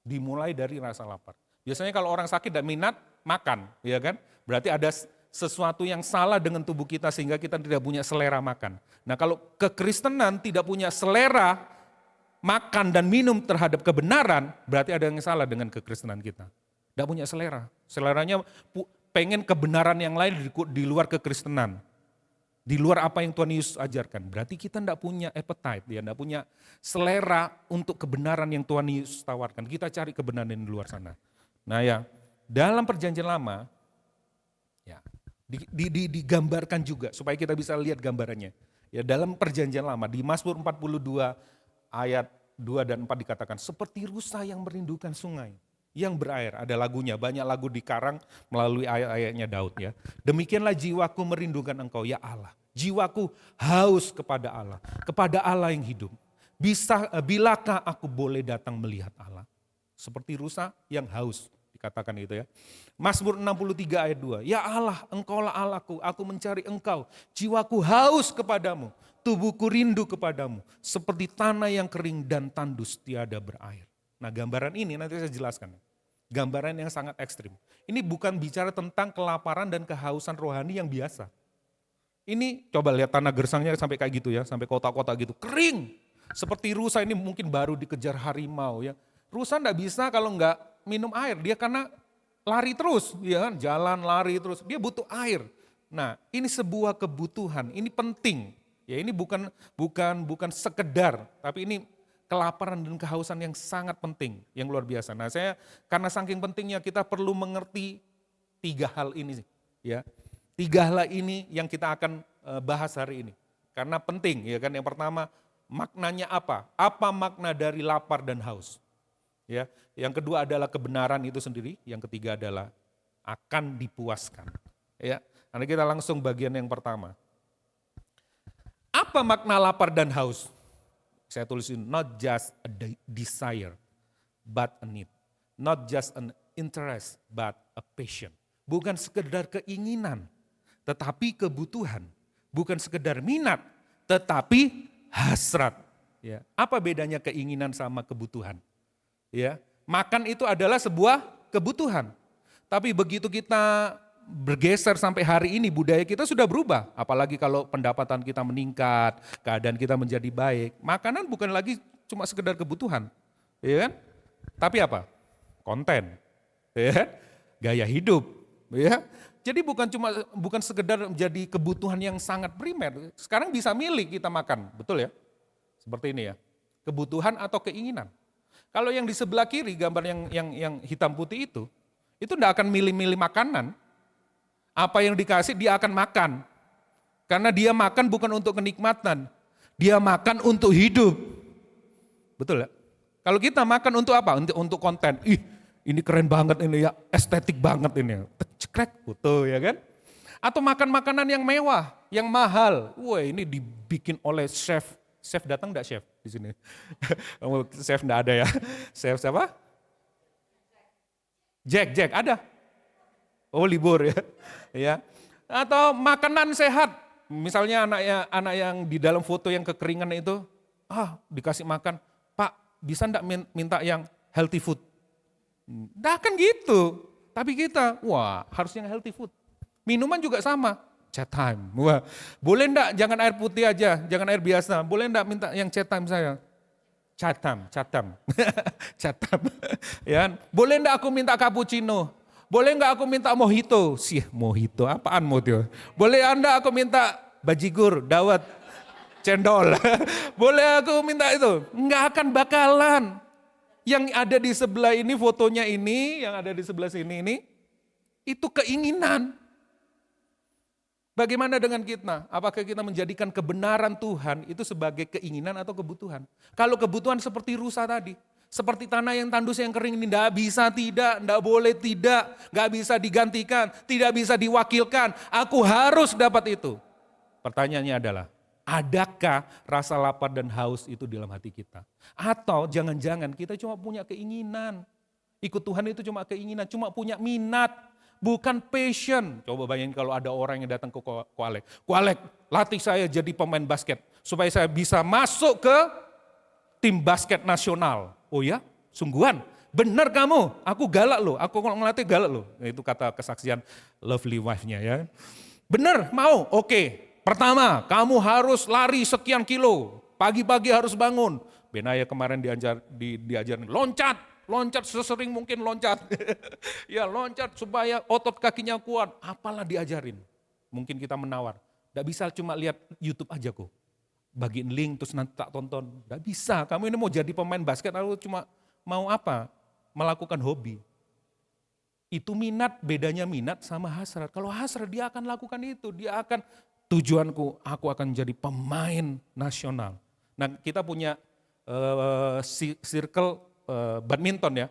Dimulai dari rasa lapar. Biasanya kalau orang sakit dan minat makan, ya kan? Berarti ada sesuatu yang salah dengan tubuh kita sehingga kita tidak punya selera makan. Nah, kalau kekristenan tidak punya selera makan dan minum terhadap kebenaran, berarti ada yang salah dengan kekristenan kita. Tidak punya selera. Seleranya pengen kebenaran yang lain di luar kekristenan. Di luar apa yang Tuhan Yesus ajarkan. Berarti kita tidak punya appetite, ya, tidak punya selera untuk kebenaran yang Tuhan Yesus tawarkan. Kita cari kebenaran di luar sana. Nah ya, dalam perjanjian lama, ya, digambarkan juga supaya kita bisa lihat gambarannya. Ya, dalam perjanjian lama, di Mazmur 42 ayat 2 dan 4 dikatakan, seperti rusa yang merindukan sungai, yang berair. Ada lagunya, banyak lagu dikarang melalui ayat-ayatnya Daud ya. Demikianlah jiwaku merindukan Engkau ya Allah. Jiwaku haus kepada Allah yang hidup. Bilakah aku boleh datang melihat Allah? seperti rusa yang haus, dikatakan itu ya. Mazmur 63 ayat 2, ya Allah, engkaulah Allahku, aku mencari engkau, jiwaku haus kepadamu, tubuhku rindu kepadamu, seperti tanah yang kering dan tandus tiada berair. Nah gambaran ini nanti saya jelaskan. Gambaran yang sangat ekstrim. Ini bukan bicara tentang kelaparan dan kehausan rohani yang biasa. Ini coba lihat tanah gersangnya sampai kayak gitu ya, sampai kota-kota gitu, kering. Seperti rusa ini mungkin baru dikejar harimau ya. Rusa enggak bisa kalau enggak minum air, dia karena lari terus, ya kan, jalan lari terus, dia butuh air. Nah ini sebuah kebutuhan, ini penting. Ya ini bukan sekedar, tapi ini kelaparan dan kehausan yang sangat penting, yang luar biasa. Nah saya karena saking pentingnya kita perlu mengerti 3 hal ini, ya 3 hal ini yang kita akan bahas hari ini. Karena penting, ya kan. Yang pertama maknanya apa? Apa makna dari lapar dan haus? Ya, yang kedua adalah kebenaran itu sendiri. Yang ketiga adalah akan dipuaskan. Ya, nanti kita langsung bagian yang pertama. Apa makna lapar dan haus? Saya tulisin not just a desire, but a need. Not just an interest, but a passion. Bukan sekedar keinginan, tetapi kebutuhan. Bukan sekedar minat, tetapi hasrat. Ya. Apa bedanya keinginan sama kebutuhan? Ya, makan itu adalah sebuah kebutuhan. Tapi begitu kita bergeser sampai hari ini, budaya kita sudah berubah. Apalagi kalau pendapatan kita meningkat, keadaan kita menjadi baik. Makanan bukan lagi cuma sekedar kebutuhan, ya kan? Tapi apa? Konten, ya, gaya hidup, ya. Jadi bukan sekedar menjadi kebutuhan yang sangat primer. Sekarang bisa milih kita makan, betul ya? Seperti ini ya, kebutuhan atau keinginan. Kalau yang di sebelah kiri gambar yang hitam putih itu enggak akan milih-milih makanan. Apa yang dikasih dia akan makan. Karena dia makan bukan untuk kenikmatan. Dia makan untuk hidup. Betul ya? Kalau kita makan untuk apa? Untuk konten. Ih, ini keren banget ini ya, estetik banget ini. Cekrek, foto ya kan? Atau makan makanan yang mewah, yang mahal. Wah, ini dibikin oleh chef. Chef datang enggak chef di sini? Chef enggak ada ya. Chef siapa? Jack ada. Oh libur ya. Ya. Atau makanan sehat. Misalnya anak yang di dalam foto yang kekeringan itu, dikasih makan, Pak bisa enggak minta yang healthy food? Nah kan gitu. Tapi kita, wah harus yang healthy food. Minuman juga sama, chat time. Wah, boleh enggak jangan air putih aja, jangan air biasa. Boleh enggak minta yang chat time saya? Chat time. Chat time. Ya, boleh enggak aku minta cappuccino? Boleh enggak aku minta mojito? Mojito, apaan mojito? Boleh Anda aku minta bajigur, dawet, cendol? Boleh aku minta itu? Enggak akan bakalan. Yang ada di sebelah ini fotonya ini, yang ada di sebelah sini ini, itu keinginan. Bagaimana dengan kita? Apakah kita menjadikan kebenaran Tuhan itu sebagai keinginan atau kebutuhan? Kalau kebutuhan seperti rusa tadi, seperti tanah yang tandus yang kering ini, tidak bisa tidak, tidak boleh tidak, nggak bisa digantikan, tidak bisa diwakilkan. Aku harus dapat itu. Pertanyaannya adalah, adakah rasa lapar dan haus itu dalam hati kita? Atau jangan-jangan kita cuma punya keinginan. Ikut Tuhan itu cuma keinginan, cuma punya minat, bukan passion. Coba bayangin kalau ada orang yang datang ke Kualek, latih saya jadi pemain basket, supaya saya bisa masuk ke tim basket nasional. Oh ya, sungguhan, benar kamu, aku galak loh, aku kalau ngelatih galak loh. Itu kata kesaksian lovely wife-nya ya. Benar, mau, oke. Pertama, kamu harus lari sekian kilo, pagi-pagi harus bangun. Benaya kemarin diajarin loncat sesering mungkin loncat. Ya loncat supaya otot kakinya kuat, apalah diajarin. Mungkin kita menawar, tidak bisa cuma lihat YouTube aja kok. Bagiin link terus nanti tak tonton. Tidak bisa, kamu ini mau jadi pemain basket lalu cuma mau apa? Melakukan hobi. Itu minat, bedanya minat sama hasrat. Kalau hasrat dia akan lakukan itu, dia akan tujuanku, aku akan jadi pemain nasional. Nah kita punya circle badminton ya.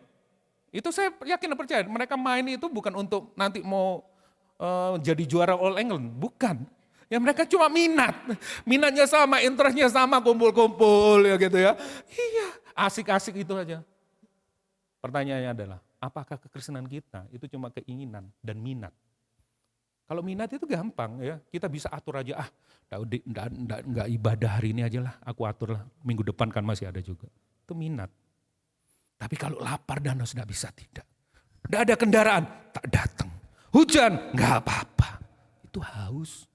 Itu saya yakin dan percaya, mereka main itu bukan untuk nanti mau jadi juara All England, bukan. Ya mereka cuma minatnya sama, interestnya sama, kumpul-kumpul ya gitu ya. Iya, asik-asik itu aja. Pertanyaannya adalah, apakah kekristenan kita itu cuma keinginan dan minat? Kalau minat itu gampang ya, kita bisa atur aja, enggak ibadah hari ini aja lah, aku atur lah, minggu depan kan masih ada juga. Itu minat. Tapi kalau lapar dan haus tidak bisa, tidak. Tidak ada kendaraan, tak datang. Hujan, enggak apa-apa. Itu haus.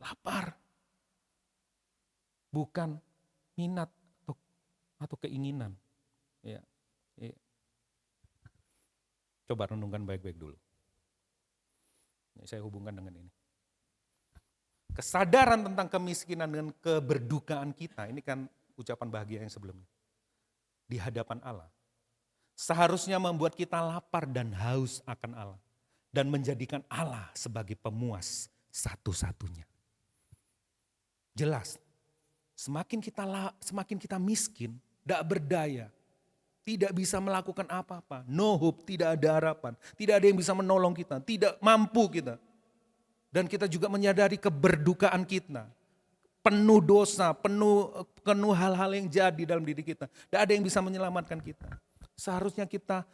Lapar. Bukan minat atau keinginan. Ya. Coba renungkan baik-baik dulu. Saya hubungkan dengan ini. Kesadaran tentang kemiskinan dengan keberdukaan kita, ini kan ucapan bahagia yang sebelumnya. Di hadapan Allah. Seharusnya membuat kita lapar dan haus akan Allah. Dan menjadikan Allah sebagai pemuas satu-satunya. Jelas, semakin kita miskin, tidak berdaya, tidak bisa melakukan apa-apa, no hope, tidak ada harapan, tidak ada yang bisa menolong kita, tidak mampu kita. Dan kita juga menyadari keberdukaan kita, penuh dosa, penuh hal-hal yang jadi dalam diri kita. Tidak ada yang bisa menyelamatkan kita. Seharusnya kita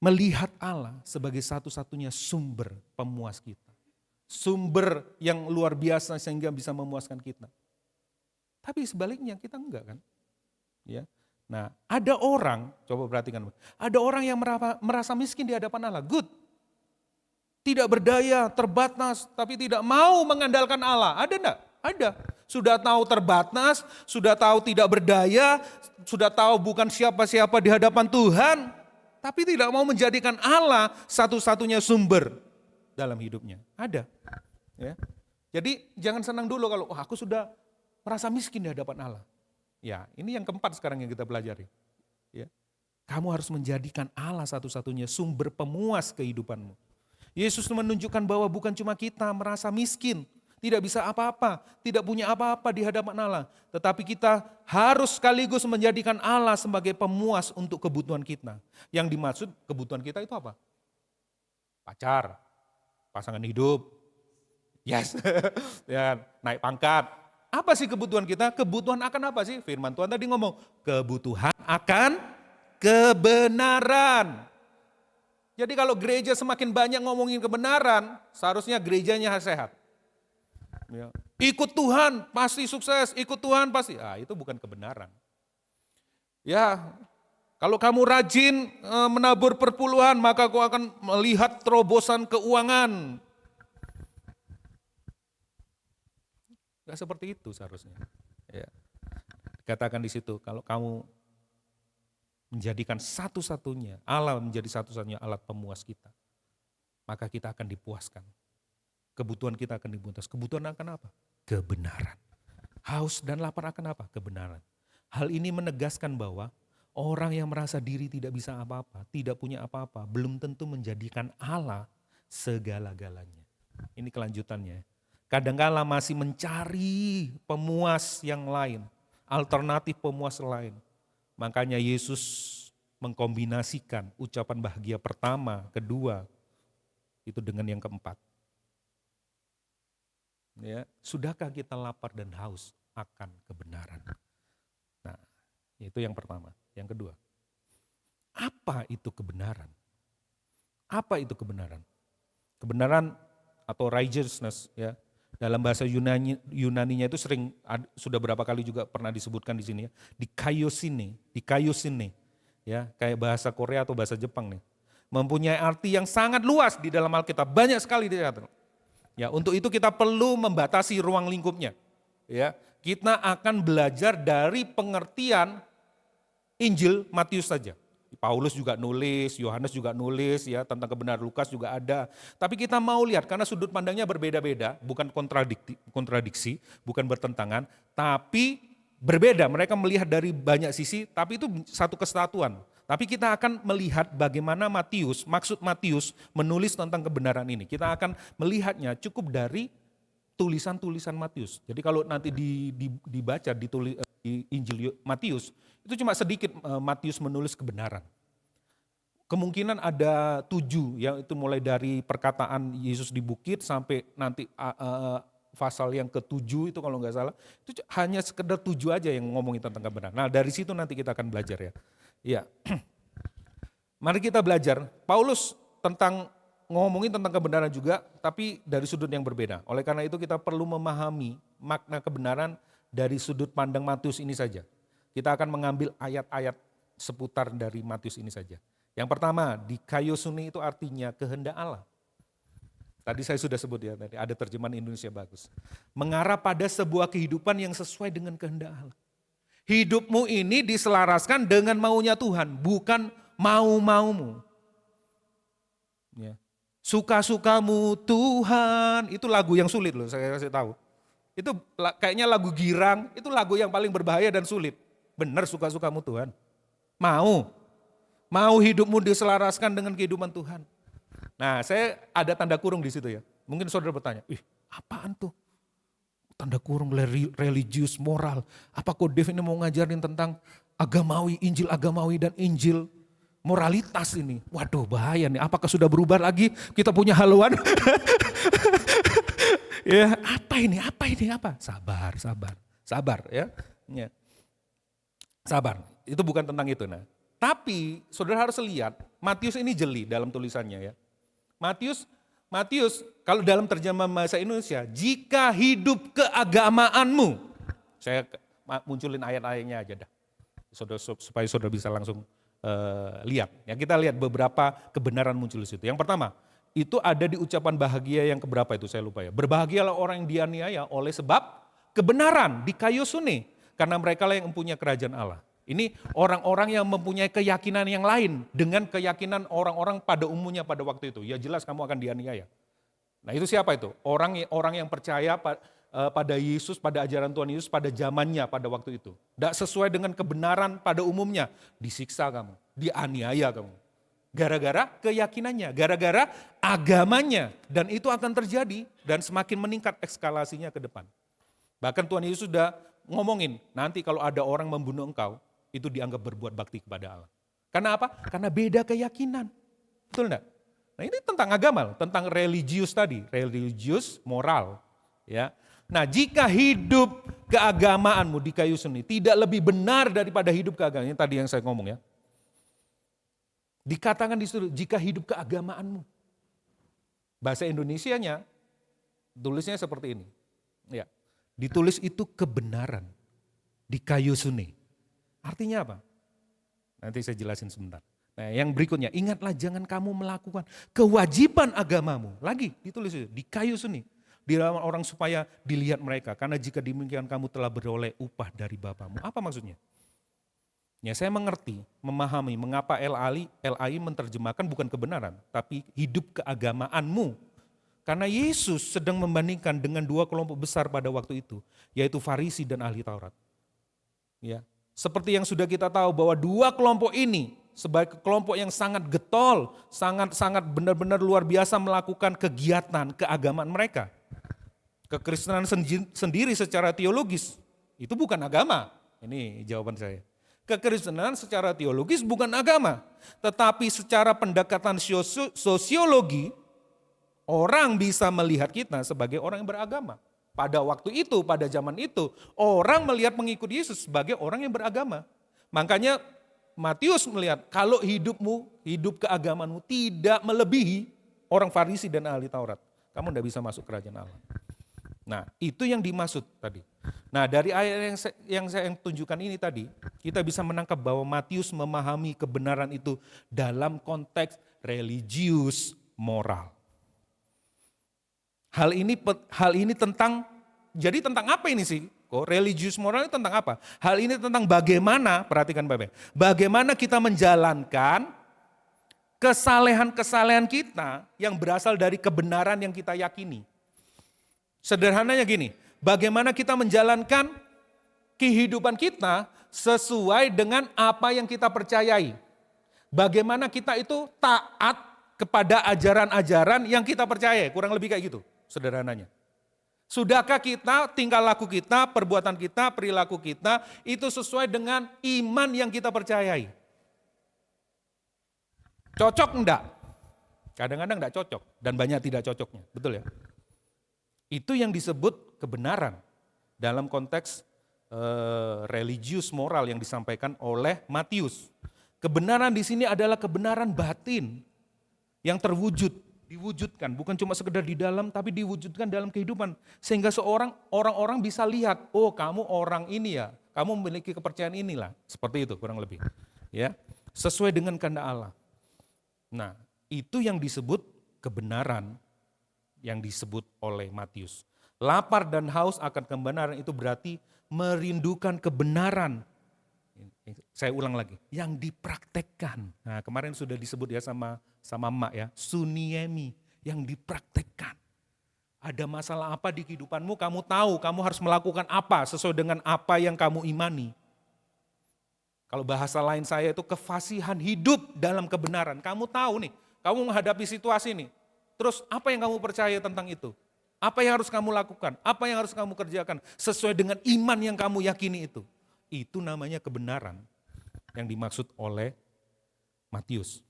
melihat Allah sebagai satu-satunya sumber pemuas kita. Sumber yang luar biasa sehingga bisa memuaskan kita. Tapi sebaliknya kita enggak kan? Ya. Nah, ada orang, coba perhatikan, ada orang yang merasa miskin di hadapan Allah, good. Tidak berdaya, terbatas, tapi tidak mau mengandalkan Allah. Ada enggak? Ada. Sudah tahu terbatas, sudah tahu tidak berdaya, sudah tahu bukan siapa-siapa di hadapan Tuhan, tapi tidak mau menjadikan Allah satu-satunya sumber dalam hidupnya. Ada. Ya. Jadi jangan senang dulu kalau aku sudah merasa miskin di hadapan Allah. Ya, ini yang keempat sekarang yang kita pelajari. Ya. Kamu harus menjadikan Allah satu-satunya sumber pemuas kehidupanmu. Yesus menunjukkan bahwa bukan cuma kita merasa miskin, tidak bisa apa-apa, tidak punya apa-apa di hadapan Allah. Tetapi kita harus sekaligus menjadikan Allah sebagai pemuas untuk kebutuhan kita. Yang dimaksud kebutuhan kita itu apa? Pacar, pasangan hidup, yes, ya, naik pangkat. Apa sih kebutuhan kita? Kebutuhan akan apa sih? Firman Tuhan tadi ngomong, kebutuhan akan kebenaran. Jadi kalau gereja semakin banyak ngomongin kebenaran, seharusnya gerejanya sehat. Ya. Ikut Tuhan pasti sukses, ikut Tuhan pasti. Itu bukan kebenaran. Ya, kalau kamu rajin menabur perpuluhan, maka kau akan melihat terobosan keuangan. Gak seperti itu seharusnya. Ya. Katakan di situ, kalau kamu menjadikan satu-satunya, Allah menjadi satu-satunya alat pemuas kita, maka kita akan dipuaskan. Kebutuhan kita akan dipuaskan. Kebutuhan akan apa? Kebenaran. Haus dan lapar akan apa? Kebenaran. Hal ini menegaskan bahwa orang yang merasa diri tidak bisa apa-apa, tidak punya apa-apa, belum tentu menjadikan Allah segala-galanya. Ini kelanjutannya. Kadang-kala masih mencari pemuas yang lain, alternatif pemuas lain. Makanya Yesus mengkombinasikan ucapan bahagia pertama, kedua, itu dengan yang keempat. Ya, sudahkah kita lapar dan haus akan kebenaran? Nah, itu yang pertama. Yang kedua, apa itu kebenaran? Apa itu kebenaran? Kebenaran atau righteousness, ya. Dalam bahasa Yunaninya itu sudah berapa kali juga pernah disebutkan di sini ya, dikaiosine, ya, kayak bahasa Korea atau bahasa Jepang nih. Mempunyai arti yang sangat luas di dalam Alkitab, banyak sekali dicatat. Ya, untuk itu kita perlu membatasi ruang lingkupnya. Ya, kita akan belajar dari pengertian Injil Matius saja. Paulus juga nulis, Yohanes juga nulis, ya, tentang kebenaran Lukas juga ada. Tapi kita mau lihat karena sudut pandangnya berbeda-beda, bukan kontradiksi, bukan bertentangan, tapi berbeda. Mereka melihat dari banyak sisi, tapi itu satu kesatuan. Tapi kita akan melihat bagaimana maksud Matius menulis tentang kebenaran ini. Kita akan melihatnya cukup dari tulisan-tulisan Matius. Jadi kalau nanti dibaca di Injil Matius, itu cuma sedikit Matius menulis kebenaran. Kemungkinan ada 7, ya, itu mulai dari perkataan Yesus di bukit sampai nanti pasal yang ke-7 itu kalau nggak salah, itu hanya sekedar 7 aja yang ngomongin tentang kebenaran. Nah dari situ nanti kita akan belajar ya. Iya. Mari kita belajar, Paulus ngomongin tentang kebenaran juga, tapi dari sudut yang berbeda. Oleh karena itu kita perlu memahami makna kebenaran dari sudut pandang Matius ini saja. Kita akan mengambil ayat-ayat seputar dari Matius ini saja. Yang pertama, dikaiosune itu artinya kehendak Allah. Tadi saya sudah sebut ya, tadi ada terjemahan Indonesia bagus. Mengarah pada sebuah kehidupan yang sesuai dengan kehendak Allah. Hidupmu ini diselaraskan dengan maunya Tuhan, bukan mau-maumu. Ya. Suka-sukamu Tuhan, itu lagu yang sulit loh, saya kasih tahu. Itu kayaknya lagu girang, itu lagu yang paling berbahaya dan sulit. Benar suka-sukamu Tuhan. Mau hidupmu diselaraskan dengan kehidupan Tuhan. Nah, saya ada tanda kurung di situ ya. Mungkin saudara bertanya, apaan tuh? Tanda kurung religius, moral. Apa kok Dev ini mau ngajarin tentang agamawi, Injil agamawi dan Injil moralitas ini? Waduh bahaya nih, apakah sudah berubah lagi? Kita punya haluan? Ya, apa? Sabar ya. Ya. Sabar, itu bukan tentang itu. Nah, tapi saudara harus lihat, Matius ini jeli dalam tulisannya ya. Matius kalau dalam terjemahan bahasa Indonesia, jika hidup keagamaanmu, saya munculin ayat-ayatnya aja dah, supaya saudara bisa langsung lihat. Ya, kita lihat beberapa kebenaran muncul di situ. Yang pertama, itu ada di ucapan bahagia yang keberapa itu saya lupa ya. Berbahagialah orang yang dianiaya oleh sebab kebenaran, dikaiosune, karena mereka lah yang mempunyai kerajaan Allah. Ini orang-orang yang mempunyai keyakinan yang lain dengan keyakinan orang-orang pada umumnya pada waktu itu. Ya jelas kamu akan dianiaya. Nah itu siapa itu? Orang yang percaya pada Yesus, pada ajaran Tuhan Yesus pada zamannya pada waktu itu. Tidak sesuai dengan kebenaran pada umumnya. Disiksa kamu, dianiaya kamu. Gara-gara keyakinannya, gara-gara agamanya. Dan itu akan terjadi dan semakin meningkat eskalasinya ke depan. Bahkan Tuhan Yesus sudah ngomongin, nanti kalau ada orang membunuh engkau, itu dianggap berbuat bakti kepada Allah. Karena apa? Karena beda keyakinan. Betul enggak? Nah ini tentang agama, tentang religius tadi, religius moral. Ya. Nah jika hidup keagamaanmu dikaiosune tidak lebih benar daripada hidup keagamaan, tadi yang saya ngomong ya. Dikatakan di situ, jika hidup keagamaanmu. Bahasa Indonesianya, tulisnya seperti ini. Ya. Ditulis itu kebenaran, dikaiosune. Artinya apa? Nanti saya jelasin sebentar. Nah yang berikutnya, ingatlah jangan kamu melakukan kewajiban agamamu. Lagi ditulis itu, dikaiosune. Dilawan orang supaya dilihat mereka. Karena jika demikian kamu telah beroleh upah dari Bapamu. Apa maksudnya? Ya saya mengerti, memahami mengapa LAI menerjemahkan bukan kebenaran. Tapi hidup keagamaanmu. Karena Yesus sedang membandingkan dengan dua kelompok besar pada waktu itu. Yaitu Farisi dan ahli Taurat. Ya. Seperti yang sudah kita tahu bahwa dua kelompok ini sebagai kelompok yang sangat getol, sangat benar-benar luar biasa melakukan kegiatan keagamaan mereka. Kekristenan sendiri secara teologis itu bukan agama. Ini jawaban saya. Kekristenan secara teologis bukan agama, tetapi secara pendekatan sosiologi orang bisa melihat kita sebagai orang yang beragama. Pada waktu itu, pada zaman itu, orang melihat pengikut Yesus sebagai orang yang beragama. Makanya Matius melihat kalau hidup keagamaanmu tidak melebihi orang Farisi dan ahli Taurat. Kamu tidak bisa masuk kerajaan Allah. Nah itu yang dimaksud tadi. Nah dari ayat yang saya tunjukkan ini tadi, kita bisa menangkap bahwa Matius memahami kebenaran itu dalam konteks religius moral. Hal ini tentang apa ini sih? Kok religius moral ini tentang apa? Hal ini tentang bagaimana, perhatikan Bapak, bagaimana kita menjalankan kesalehan-kesalehan kita yang berasal dari kebenaran yang kita yakini. Sederhananya gini, bagaimana kita menjalankan kehidupan kita sesuai dengan apa yang kita percayai. Bagaimana kita itu taat kepada ajaran-ajaran yang kita percaya, kurang lebih kayak gitu. Sederhananya. Sudahkah kita, tingkah laku kita, perbuatan kita, perilaku kita, itu sesuai dengan iman yang kita percayai? Cocok enggak? Kadang-kadang enggak cocok, dan banyak tidak cocoknya, betul ya? Itu yang disebut kebenaran dalam konteks religius moral yang disampaikan oleh Matius. Kebenaran di sini adalah kebenaran batin yang terwujud, diwujudkan, bukan cuma sekedar di dalam tapi diwujudkan dalam kehidupan sehingga orang-orang bisa lihat, oh kamu orang ini ya, kamu memiliki kepercayaan inilah, seperti itu kurang lebih. Ya, sesuai dengan kehendak Allah. Nah, itu yang disebut kebenaran yang disebut oleh Matius. Lapar dan haus akan kebenaran itu berarti merindukan kebenaran. Saya ulang lagi, yang dipraktekkan. Nah, kemarin sudah disebut ya sama Mak ya, suniemi, yang dipraktekkan. Ada masalah apa di kehidupanmu, kamu tahu kamu harus melakukan apa sesuai dengan apa yang kamu imani. Kalau bahasa lain saya itu kefasihan hidup dalam kebenaran. Kamu tahu nih, kamu menghadapi situasi nih. Terus apa yang kamu percaya tentang itu? Apa yang harus kamu lakukan? Apa yang harus kamu kerjakan? Sesuai dengan iman yang kamu yakini itu. Itu namanya kebenaran yang dimaksud oleh Matius.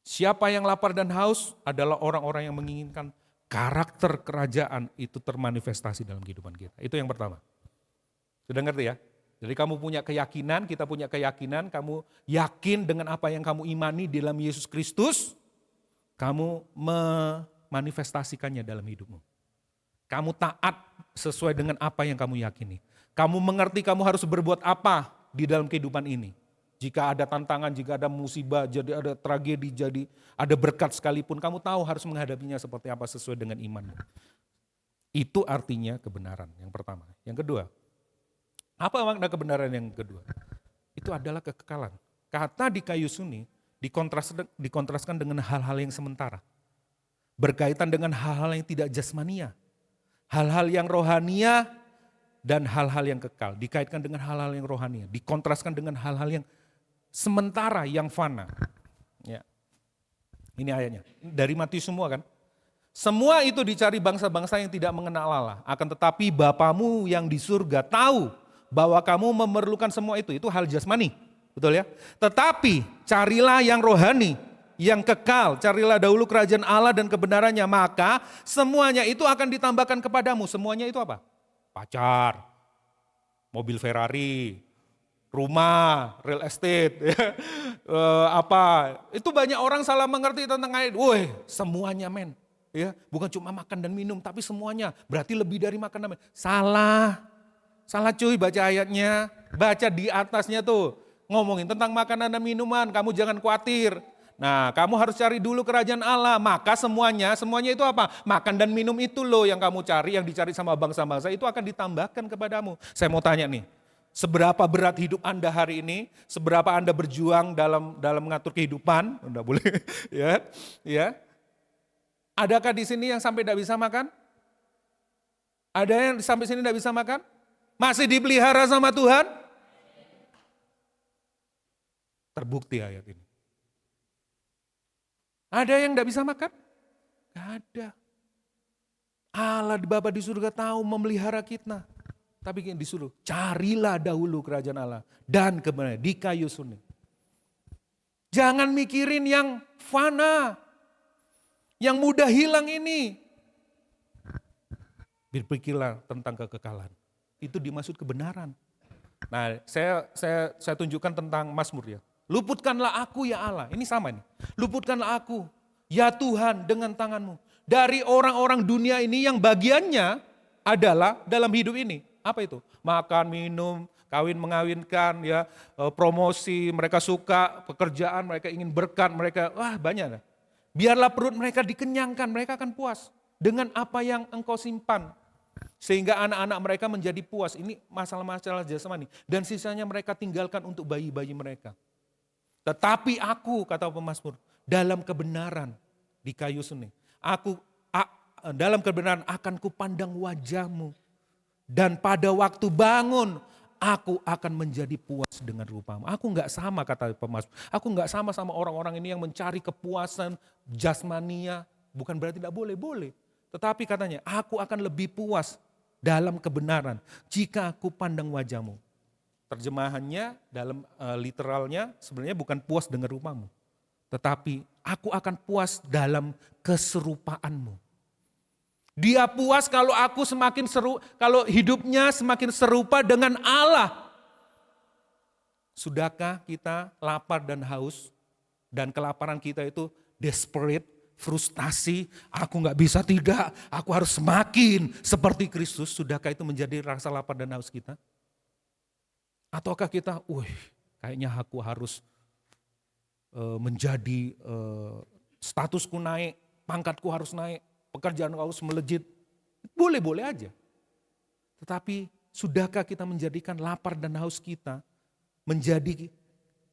Siapa yang lapar dan haus adalah orang-orang yang menginginkan karakter kerajaan itu termanifestasi dalam kehidupan kita. Itu yang pertama. Sudah ngerti ya? Jadi kamu punya keyakinan, kita punya keyakinan, kamu yakin dengan apa yang kamu imani di dalam Yesus Kristus, kamu memanifestasikannya dalam hidupmu. Kamu taat sesuai dengan apa yang kamu yakini. Kamu mengerti kamu harus berbuat apa di dalam kehidupan ini. Jika ada tantangan, jika ada musibah, jadi ada tragedi, jadi ada berkat sekalipun, kamu tahu harus menghadapinya seperti apa sesuai dengan imanmu. Itu artinya kebenaran yang pertama. Yang kedua, apa makna kebenaran yang kedua? Itu adalah kekekalan. Kata di kayu suni dikontraskan dengan hal-hal yang sementara. Berkaitan dengan hal-hal yang tidak jasmania. Hal-hal yang rohania dan hal-hal yang kekal. Dikaitkan dengan hal-hal yang rohania. Dikontraskan dengan hal-hal yang sementara, yang fana. Ya. Ini ayatnya. Dari Matius semua kan. Semua itu dicari bangsa-bangsa yang tidak mengenal Allah. Akan tetapi Bapamu yang di surga tahu bahwa kamu memerlukan semua itu. Itu hal jasmani. Betul ya? Tetapi carilah yang rohani, yang kekal. Carilah dahulu kerajaan Allah dan kebenarannya. Maka semuanya itu akan ditambahkan kepadamu. Semuanya itu apa? Pacar, mobil Ferrari, rumah, real estate, apa. Itu banyak orang salah mengerti tentang ayat. Woi, semuanya men. Ya, bukan cuma makan dan minum, tapi semuanya. Berarti lebih dari makan dan minum. Salah. Salah cuy baca ayatnya. Baca di atasnya tuh. Ngomongin tentang makanan dan minuman, kamu jangan khawatir. Nah, kamu harus cari dulu kerajaan Allah. Maka semuanya itu apa? Makan dan minum itu loh yang kamu cari, yang dicari sama bangsa-bangsa itu akan ditambahkan kepadamu. Saya mau tanya nih, seberapa berat hidup Anda hari ini? Seberapa Anda berjuang dalam mengatur kehidupan? Enggak boleh, ya. Adakah di sini yang sampai tidak bisa makan? Ada yang sampai sini tidak bisa makan? Masih dipelihara sama Tuhan? Terbukti ayat ini. Ada yang tidak bisa makan? Gak ada. Allah Bapa di surga tahu memelihara kita. Tapi disuruh, carilah dahulu kerajaan Allah. Dan kebenaran di kayu suni. Jangan mikirin yang fana. Yang mudah hilang ini. Berpikirlah tentang kekekalan. Itu dimaksud kebenaran. Nah, saya tunjukkan tentang Mazmur ya. Luputkanlah aku ya Allah, ini sama nih. Luputkanlah aku, ya Tuhan dengan tanganmu. Dari orang-orang dunia ini yang bagiannya adalah dalam hidup ini. Apa itu? Makan, minum, kawin, mengawinkan, ya, promosi, mereka suka, pekerjaan, mereka ingin berkat, mereka, banyak. Biarlah perut mereka dikenyangkan, mereka akan puas dengan apa yang engkau simpan. Sehingga anak-anak mereka menjadi puas. Ini masalah-masalah jasmani. Dan sisanya mereka tinggalkan untuk bayi-bayi mereka. Tetapi aku, kata pemazmur, dalam kebenaran di kayu suni. Dalam kebenaran akan kupandang wajahmu. Dan pada waktu bangun, aku akan menjadi puas dengan rupamu. Aku enggak sama, kata pemazmur. Aku enggak sama orang-orang ini yang mencari kepuasan jasmania. Bukan berarti tidak boleh. Tetapi katanya, aku akan lebih puas dalam kebenaran jika aku pandang wajahmu. Terjemahannya dalam literalnya sebenarnya bukan puas dengan rupamu. Tetapi aku akan puas dalam keserupaanmu. Dia puas kalau kalau hidupnya semakin serupa dengan Allah. Sudahkah kita lapar dan haus, dan kelaparan kita itu desperate, frustasi, aku nggak bisa tidak, aku harus semakin seperti Kristus. Sudahkah itu menjadi rasa lapar dan haus kita? Ataukah kita, kayaknya aku harus menjadi statusku naik, pangkatku harus naik, pekerjaan harus melejit. Boleh-boleh aja. Tetapi sudahkah kita menjadikan lapar dan haus kita menjadi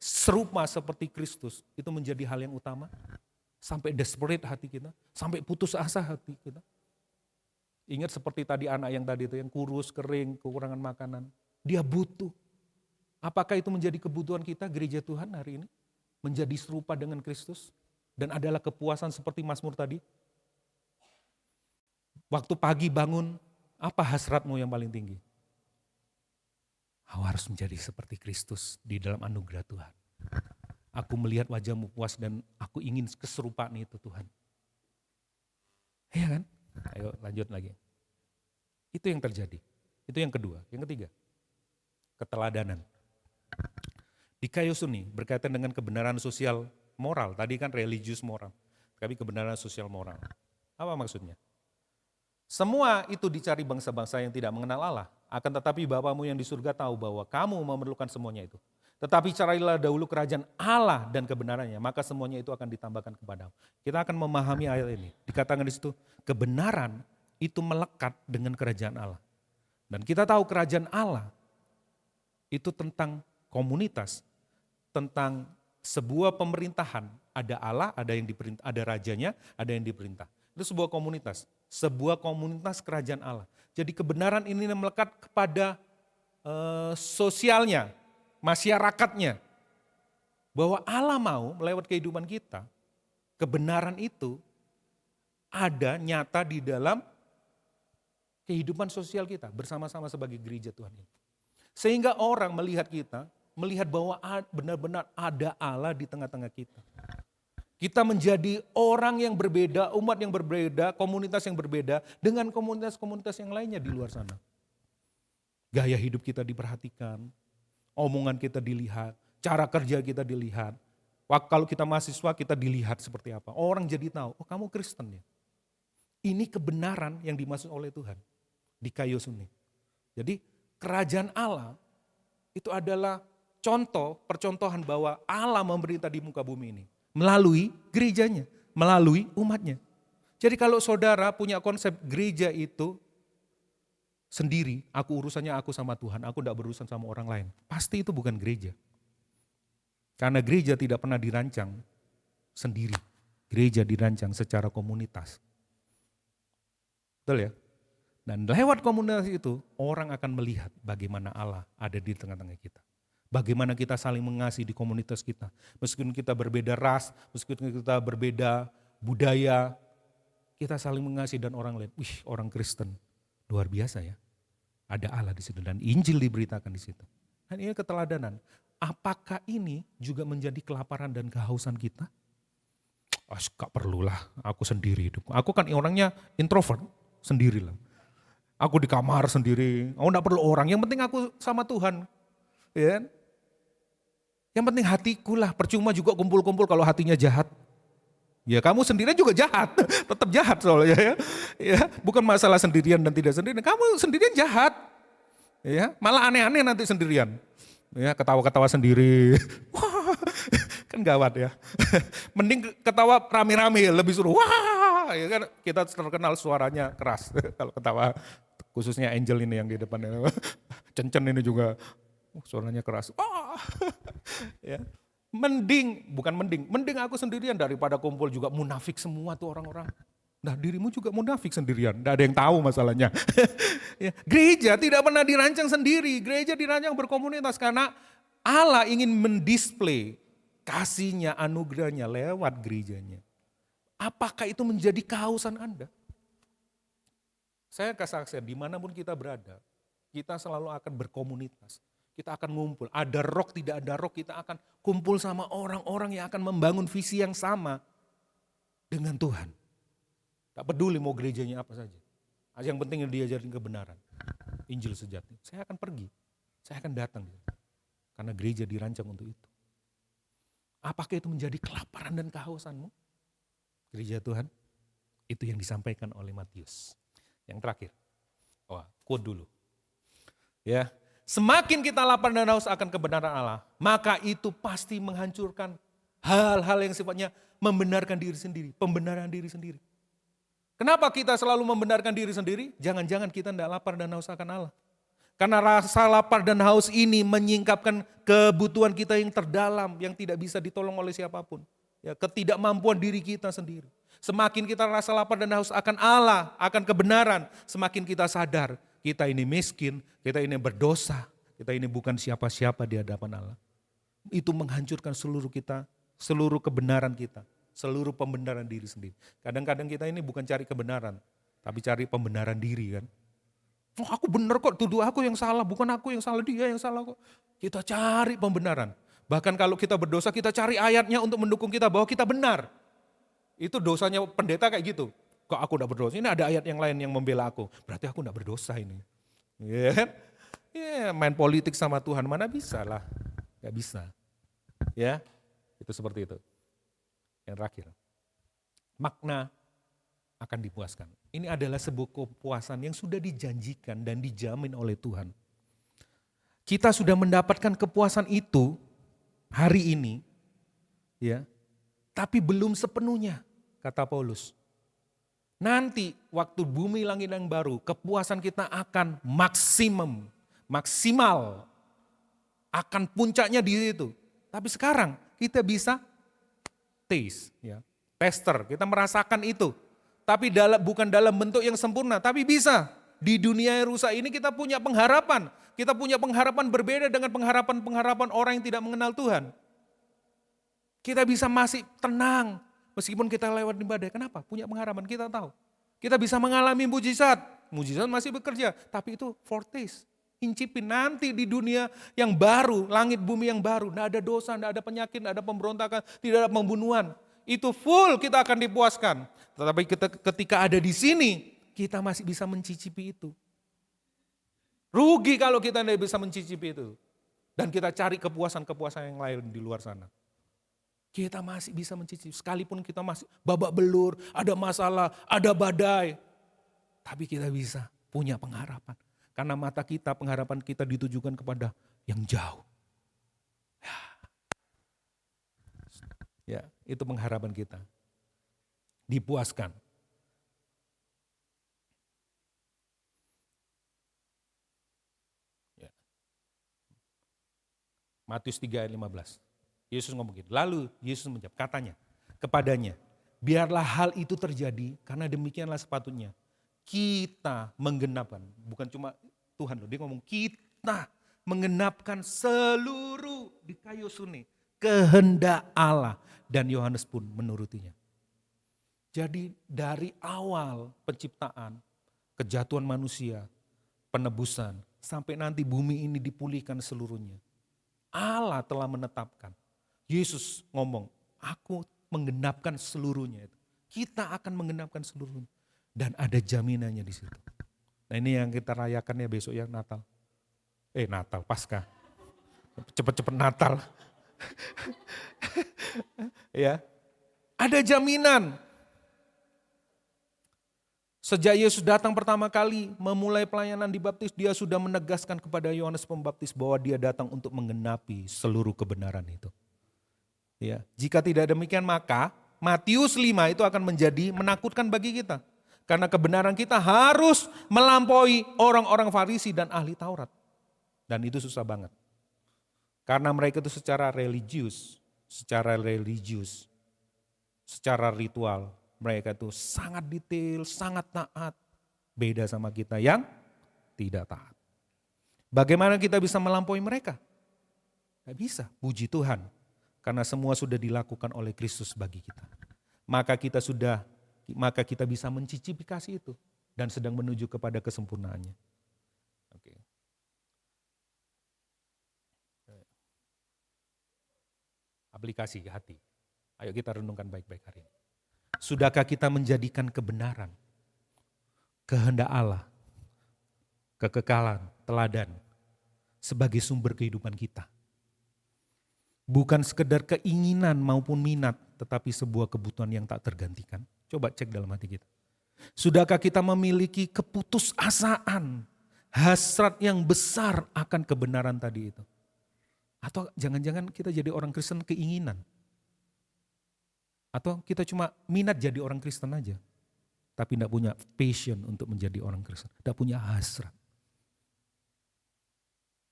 serupa seperti Kristus? Itu menjadi hal yang utama. Sampai desperate hati kita, sampai putus asa hati kita. Ingat seperti tadi anak yang tadi itu, yang kurus, kering, kekurangan makanan. Dia butuh. Apakah itu menjadi kebutuhan kita, gereja Tuhan hari ini? Menjadi serupa dengan Kristus? Dan adalah kepuasan seperti Mazmur tadi? Waktu pagi bangun, apa hasratmu yang paling tinggi? Aku harus menjadi seperti Kristus di dalam anugerah Tuhan. Aku melihat wajahmu puas dan aku ingin keserupaan itu Tuhan. Iya kan? Ayo lanjut lagi. Itu yang terjadi. Itu yang kedua. Yang ketiga, keteladanan. Di Kayosuni berkaitan dengan kebenaran sosial moral. Tadi kan religius moral. Tapi kebenaran sosial moral. Apa maksudnya? Semua itu dicari bangsa-bangsa yang tidak mengenal Allah. Akan tetapi Bapamu yang di surga tahu bahwa kamu memerlukan semuanya itu. Tetapi carilah dahulu kerajaan Allah dan kebenarannya, maka semuanya itu akan ditambahkan kepadamu. Kita akan memahami ayat ini. Dikatakan di situ, kebenaran itu melekat dengan kerajaan Allah. Dan kita tahu kerajaan Allah itu tentang komunitas, tentang sebuah pemerintahan. Ada Allah, ada yang diperintah, ada rajanya, ada yang diperintah. Itu sebuah komunitas kerajaan Allah. Jadi kebenaran ini melekat kepada sosialnya, masyarakatnya. Bahwa Allah mau melewat kehidupan kita, kebenaran itu ada nyata di dalam kehidupan sosial kita bersama-sama sebagai gereja Tuhan ini. Sehingga orang melihat kita, melihat bahwa benar-benar ada Allah di tengah-tengah kita. Kita menjadi orang yang berbeda, umat yang berbeda, komunitas yang berbeda dengan komunitas-komunitas yang lainnya di luar sana. Gaya hidup kita diperhatikan, omongan kita dilihat, cara kerja kita dilihat. Kalau kita mahasiswa kita dilihat seperti apa. Orang jadi tahu, oh kamu Kristen ya. Ini kebenaran yang dimaksud oleh Tuhan di Kayosuni. Jadi kerajaan Allah itu adalah percontohan bahwa Allah memerintah di muka bumi ini. Melalui gerejanya, melalui umatnya. Jadi kalau saudara punya konsep gereja itu sendiri, urusannya aku sama Tuhan, aku tidak berurusan sama orang lain. Pasti itu bukan gereja. Karena gereja tidak pernah dirancang sendiri. Gereja dirancang secara komunitas. Betul ya? Dan lewat komunitas itu, orang akan melihat bagaimana Allah ada di tengah-tengah kita. Bagaimana kita saling mengasihi di komunitas kita. Meskipun kita berbeda ras, meskipun kita berbeda budaya, kita saling mengasihi dan orang lihat, wih orang Kristen luar biasa ya. Ada Allah di situ dan Injil diberitakan di situ. Dan ini keteladanan. Apakah ini juga menjadi kelaparan dan kehausan kita? Gak perlulah, aku sendiri hidup. Aku kan orangnya introvert, sendirilah. Aku di kamar sendiri, aku gak perlu orang, yang penting aku sama Tuhan. Ya. Yang penting hatiku lah, percuma juga kumpul-kumpul kalau hatinya jahat. Ya kamu sendirian juga jahat, tetap jahat soalnya ya. Bukan masalah sendirian dan tidak sendirian, kamu sendirian jahat. Ya, malah aneh-aneh nanti sendirian. Ya, ketawa-ketawa sendiri. Wah, kan gawat ya. Mending ketawa rame-rame lebih seru. Wah, ya kan kita terkenal suaranya keras kalau ketawa. Khususnya Angel ini yang di depannya. Cencen ini juga suaranya keras. Wah. Ya. Mending aku sendirian daripada kumpul juga munafik semua tuh orang-orang. Nah dirimu juga munafik sendirian, tidak ada yang tahu masalahnya. Ya. Gereja tidak pernah dirancang sendiri, gereja dirancang berkomunitas karena Allah ingin mendisplay kasihnya, anugerahnya lewat gerejanya. Apakah itu menjadi kehausan Anda? Saya kesaksian dimanapun kita berada, kita selalu akan berkomunitas. Kita akan ngumpul, ada rock tidak ada rock, kita akan kumpul sama orang-orang yang akan membangun visi yang sama dengan Tuhan. Tak peduli mau gerejanya apa saja. Yang penting diajarin kebenaran. Injil sejati. Saya akan pergi. Saya akan datang. Karena gereja dirancang untuk itu. Apakah itu menjadi kelaparan dan kehausanmu? Gereja Tuhan, itu yang disampaikan oleh Matius. Yang terakhir, quote dulu. Ya, semakin kita lapar dan haus akan kebenaran Allah, maka itu pasti menghancurkan hal-hal yang sifatnya membenarkan diri sendiri, pembenaran diri sendiri. Kenapa kita selalu membenarkan diri sendiri? Jangan-jangan kita tidak lapar dan haus akan Allah. Karena rasa lapar dan haus ini menyingkapkan kebutuhan kita yang terdalam, yang tidak bisa ditolong oleh siapapun. Ya, ketidakmampuan diri kita sendiri. Semakin kita rasa lapar dan haus akan Allah, akan kebenaran, semakin kita sadar kita ini miskin, kita ini berdosa, kita ini bukan siapa-siapa di hadapan Allah. Itu menghancurkan seluruh kita, seluruh kebenaran kita, seluruh pembenaran diri sendiri. Kadang-kadang kita ini bukan cari kebenaran, tapi cari pembenaran diri kan. Oh, aku benar kok, tuduh aku yang salah, bukan aku yang salah, dia yang salah kok. Kita cari pembenaran. Bahkan kalau kita berdosa, kita cari ayatnya untuk mendukung kita bahwa kita benar. Itu dosanya pendeta kayak gitu. Kok aku udah berdosa, ini ada ayat yang lain yang membela aku. Berarti aku udah berdosa ini. Main politik sama Tuhan, mana bisa lah. Gak bisa. Ya, itu seperti itu. Yang terakhir, makna akan dipuaskan. Ini adalah sebuah kepuasan yang sudah dijanjikan dan dijamin oleh Tuhan. Kita sudah mendapatkan kepuasan itu hari ini, ya, tapi belum sepenuhnya, kata Paulus. Nanti waktu bumi langit yang baru, kepuasan kita akan maksimal, akan puncaknya di situ. Tapi sekarang kita bisa taste, ya, tester, kita merasakan itu. Tapi bukan dalam bentuk yang sempurna, tapi bisa. Di dunia yang rusak ini kita punya pengharapan. Kita punya pengharapan berbeda dengan pengharapan orang yang tidak mengenal Tuhan. Kita bisa masih tenang, meskipun kita lewat di badai. Kenapa? Punya pengharapan, kita tahu. Kita bisa mengalami mujizat. Mujizat masih bekerja, tapi itu foretaste. Incipin nanti di dunia yang baru, langit bumi yang baru. Tidak ada dosa, tidak ada penyakit, tidak ada pemberontakan, tidak ada pembunuhan. Itu full kita akan dipuaskan. Tetapi ketika ada di sini, kita masih bisa mencicipi itu. Rugi kalau kita tidak bisa mencicipi itu. Dan kita cari kepuasan-kepuasan yang lain di luar sana. Kita masih bisa mencicipi, sekalipun kita masih babak belur, ada masalah, ada badai. Tapi kita bisa punya pengharapan. Karena mata kita, pengharapan kita ditujukan kepada yang jauh. Ya, itu pengharapan kita. Dipuaskan. Ya. Matius 3 ayat 15. Yesus ngomong gitu. Lalu Yesus menjawab, katanya kepadanya, biarlah hal itu terjadi karena demikianlah sepatutnya kita menggenapkan. Bukan cuma Tuhan loh, dia ngomong kita menggenapkan seluruh di kayu suni kehendak Allah. Dan Yohanes pun menurutinya. Jadi dari awal penciptaan, kejatuhan manusia, penebusan, sampai nanti bumi ini dipulihkan seluruhnya. Allah telah menetapkan. Yesus ngomong, aku menggenapkan seluruhnya. Kita akan menggenapkan seluruhnya. Dan ada jaminannya di situ. Nah ini yang kita rayakan ya besok ya Natal. Natal, Paskah. Cepet-cepet Natal. Ya, ada jaminan. Sejak Yesus datang pertama kali memulai pelayanan dibaptis, dia sudah menegaskan kepada Yohanes Pembaptis bahwa dia datang untuk menggenapi seluruh kebenaran itu. Ya, jika tidak demikian maka Matius 5 itu akan menjadi menakutkan bagi kita. Karena kebenaran kita harus melampaui orang-orang Farisi dan ahli Taurat. Dan itu susah banget. Karena mereka itu secara religius, secara ritual, mereka itu sangat detail, sangat taat. Beda sama kita yang tidak taat. Bagaimana kita bisa melampaui mereka? Tidak bisa, puji Tuhan. Karena semua sudah dilakukan oleh Kristus bagi kita. Maka kita bisa mencicipi kasih itu. Dan sedang menuju kepada kesempurnaannya. Oke. Aplikasi hati. Ayo kita renungkan baik-baik hari ini. Sudahkah kita menjadikan kebenaran kehendak Allah, kekekalan, teladan sebagai sumber kehidupan kita. Bukan sekedar keinginan maupun minat, tetapi sebuah kebutuhan yang tak tergantikan. Coba cek dalam hati kita. Sudahkah kita memiliki keputusasaan, hasrat yang besar akan kebenaran tadi itu? Atau jangan-jangan kita jadi orang Kristen keinginan? Atau kita cuma minat jadi orang Kristen aja, tapi tidak punya passion untuk menjadi orang Kristen, tidak punya hasrat.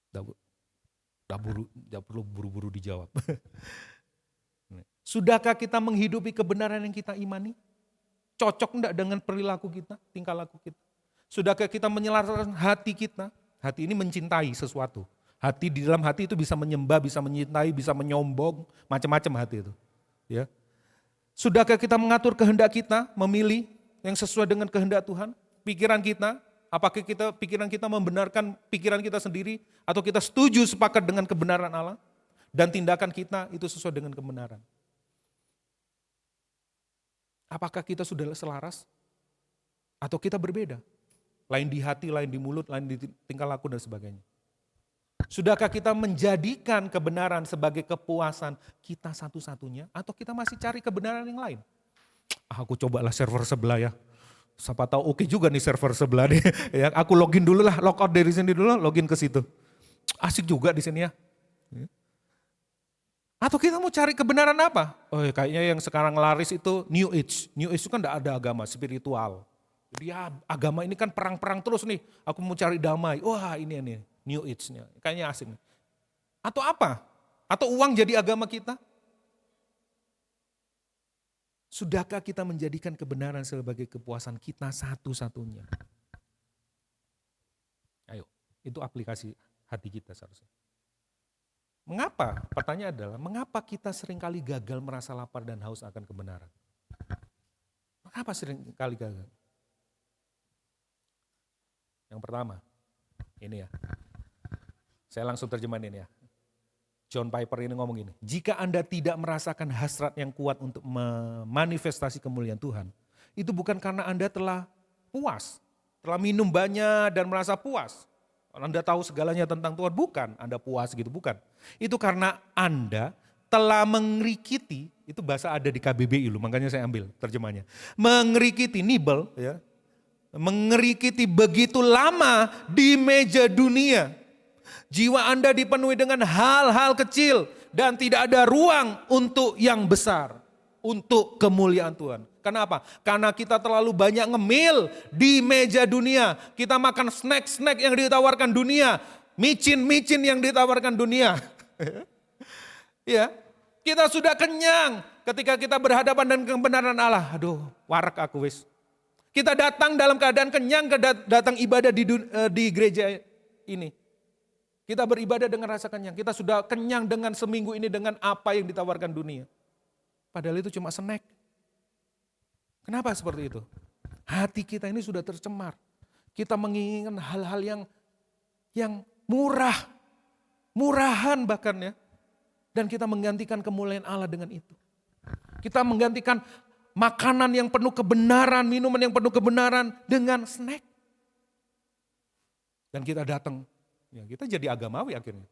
Tidak perlu buru-buru dijawab. Sudahkah kita menghidupi kebenaran yang kita imani? Cocok enggak dengan perilaku kita, tingkah laku kita? Sudahkah kita menyelaraskan hati kita? Hati ini mencintai sesuatu. Hati di dalam hati itu bisa menyembah, bisa menyintai, bisa menyombong, macam-macam hati itu. Ya. Sudahkah kita mengatur kehendak kita, memilih yang sesuai dengan kehendak Tuhan? Pikiran kita, apakah pikiran kita membenarkan pikiran kita sendiri, atau kita setuju sepakat dengan kebenaran Allah? Dan tindakan kita itu sesuai dengan kebenaran. Apakah kita sudah selaras? Atau kita berbeda? Lain di hati, lain di mulut, lain di tingkah laku dan sebagainya. Sudahkah kita menjadikan kebenaran sebagai kepuasan kita satu-satunya, atau kita masih cari kebenaran yang lain? Aku cobalah server sebelah ya. Siapa tahu oke juga nih server sebelah nih. Ya, aku login dulu lah, log out dari sini dulu, login ke situ. Asik juga di sini ya. Atau kita mau cari kebenaran apa? Oh ya, kayaknya yang sekarang laris itu New Age. New Age itu kan tidak ada agama, spiritual. Jadi ya agama ini kan perang-perang terus nih. Aku mau cari damai. Wah ini New Age-nya. Kayaknya asik nih. Atau apa? Atau uang jadi agama kita? Sudahkah kita menjadikan kebenaran sebagai kepuasan kita satu-satunya? Ayo, itu aplikasi hati kita seharusnya. Mengapa? Pertanyaan adalah, mengapa kita seringkali gagal merasa lapar dan haus akan kebenaran? Mengapa seringkali gagal? Yang pertama, ini ya. Saya langsung terjemahin ini ya. John Piper ini ngomong gini, jika Anda tidak merasakan hasrat yang kuat untuk memanifestasi kemuliaan Tuhan, itu bukan karena Anda telah puas, telah minum banyak dan merasa puas. Anda tahu segalanya tentang Tuhan, bukan. Anda puas gitu, bukan. Itu karena Anda telah mengerikiti, itu bahasa ada di KBBI loh, makanya saya ambil terjemahnya. Mengerikiti, nibel ya. Mengerikiti begitu lama di meja dunia. Jiwa Anda dipenuhi dengan hal-hal kecil dan tidak ada ruang untuk yang besar, untuk kemuliaan Tuhan. Kenapa? Karena kita terlalu banyak ngemil di meja dunia. Kita makan snack-snack yang ditawarkan dunia, micin-micin yang ditawarkan dunia. Ya, kita sudah kenyang ketika kita berhadapan dengan kebenaran Allah. Aduh, warak aku wis. Kita datang dalam keadaan kenyang, datang ibadah di gereja ini. Kita beribadah dengan rasa kenyang. Kita sudah kenyang dengan seminggu ini dengan apa yang ditawarkan dunia. Padahal itu cuma snack. Kenapa seperti itu? Hati kita ini sudah tercemar. Kita menginginkan hal-hal yang murah. Murahan bahkan ya. Dan kita menggantikan kemuliaan Allah dengan itu. Kita menggantikan makanan yang penuh kebenaran, minuman yang penuh kebenaran dengan snack. Dan kita datang. Ya, kita jadi agamawi akhirnya.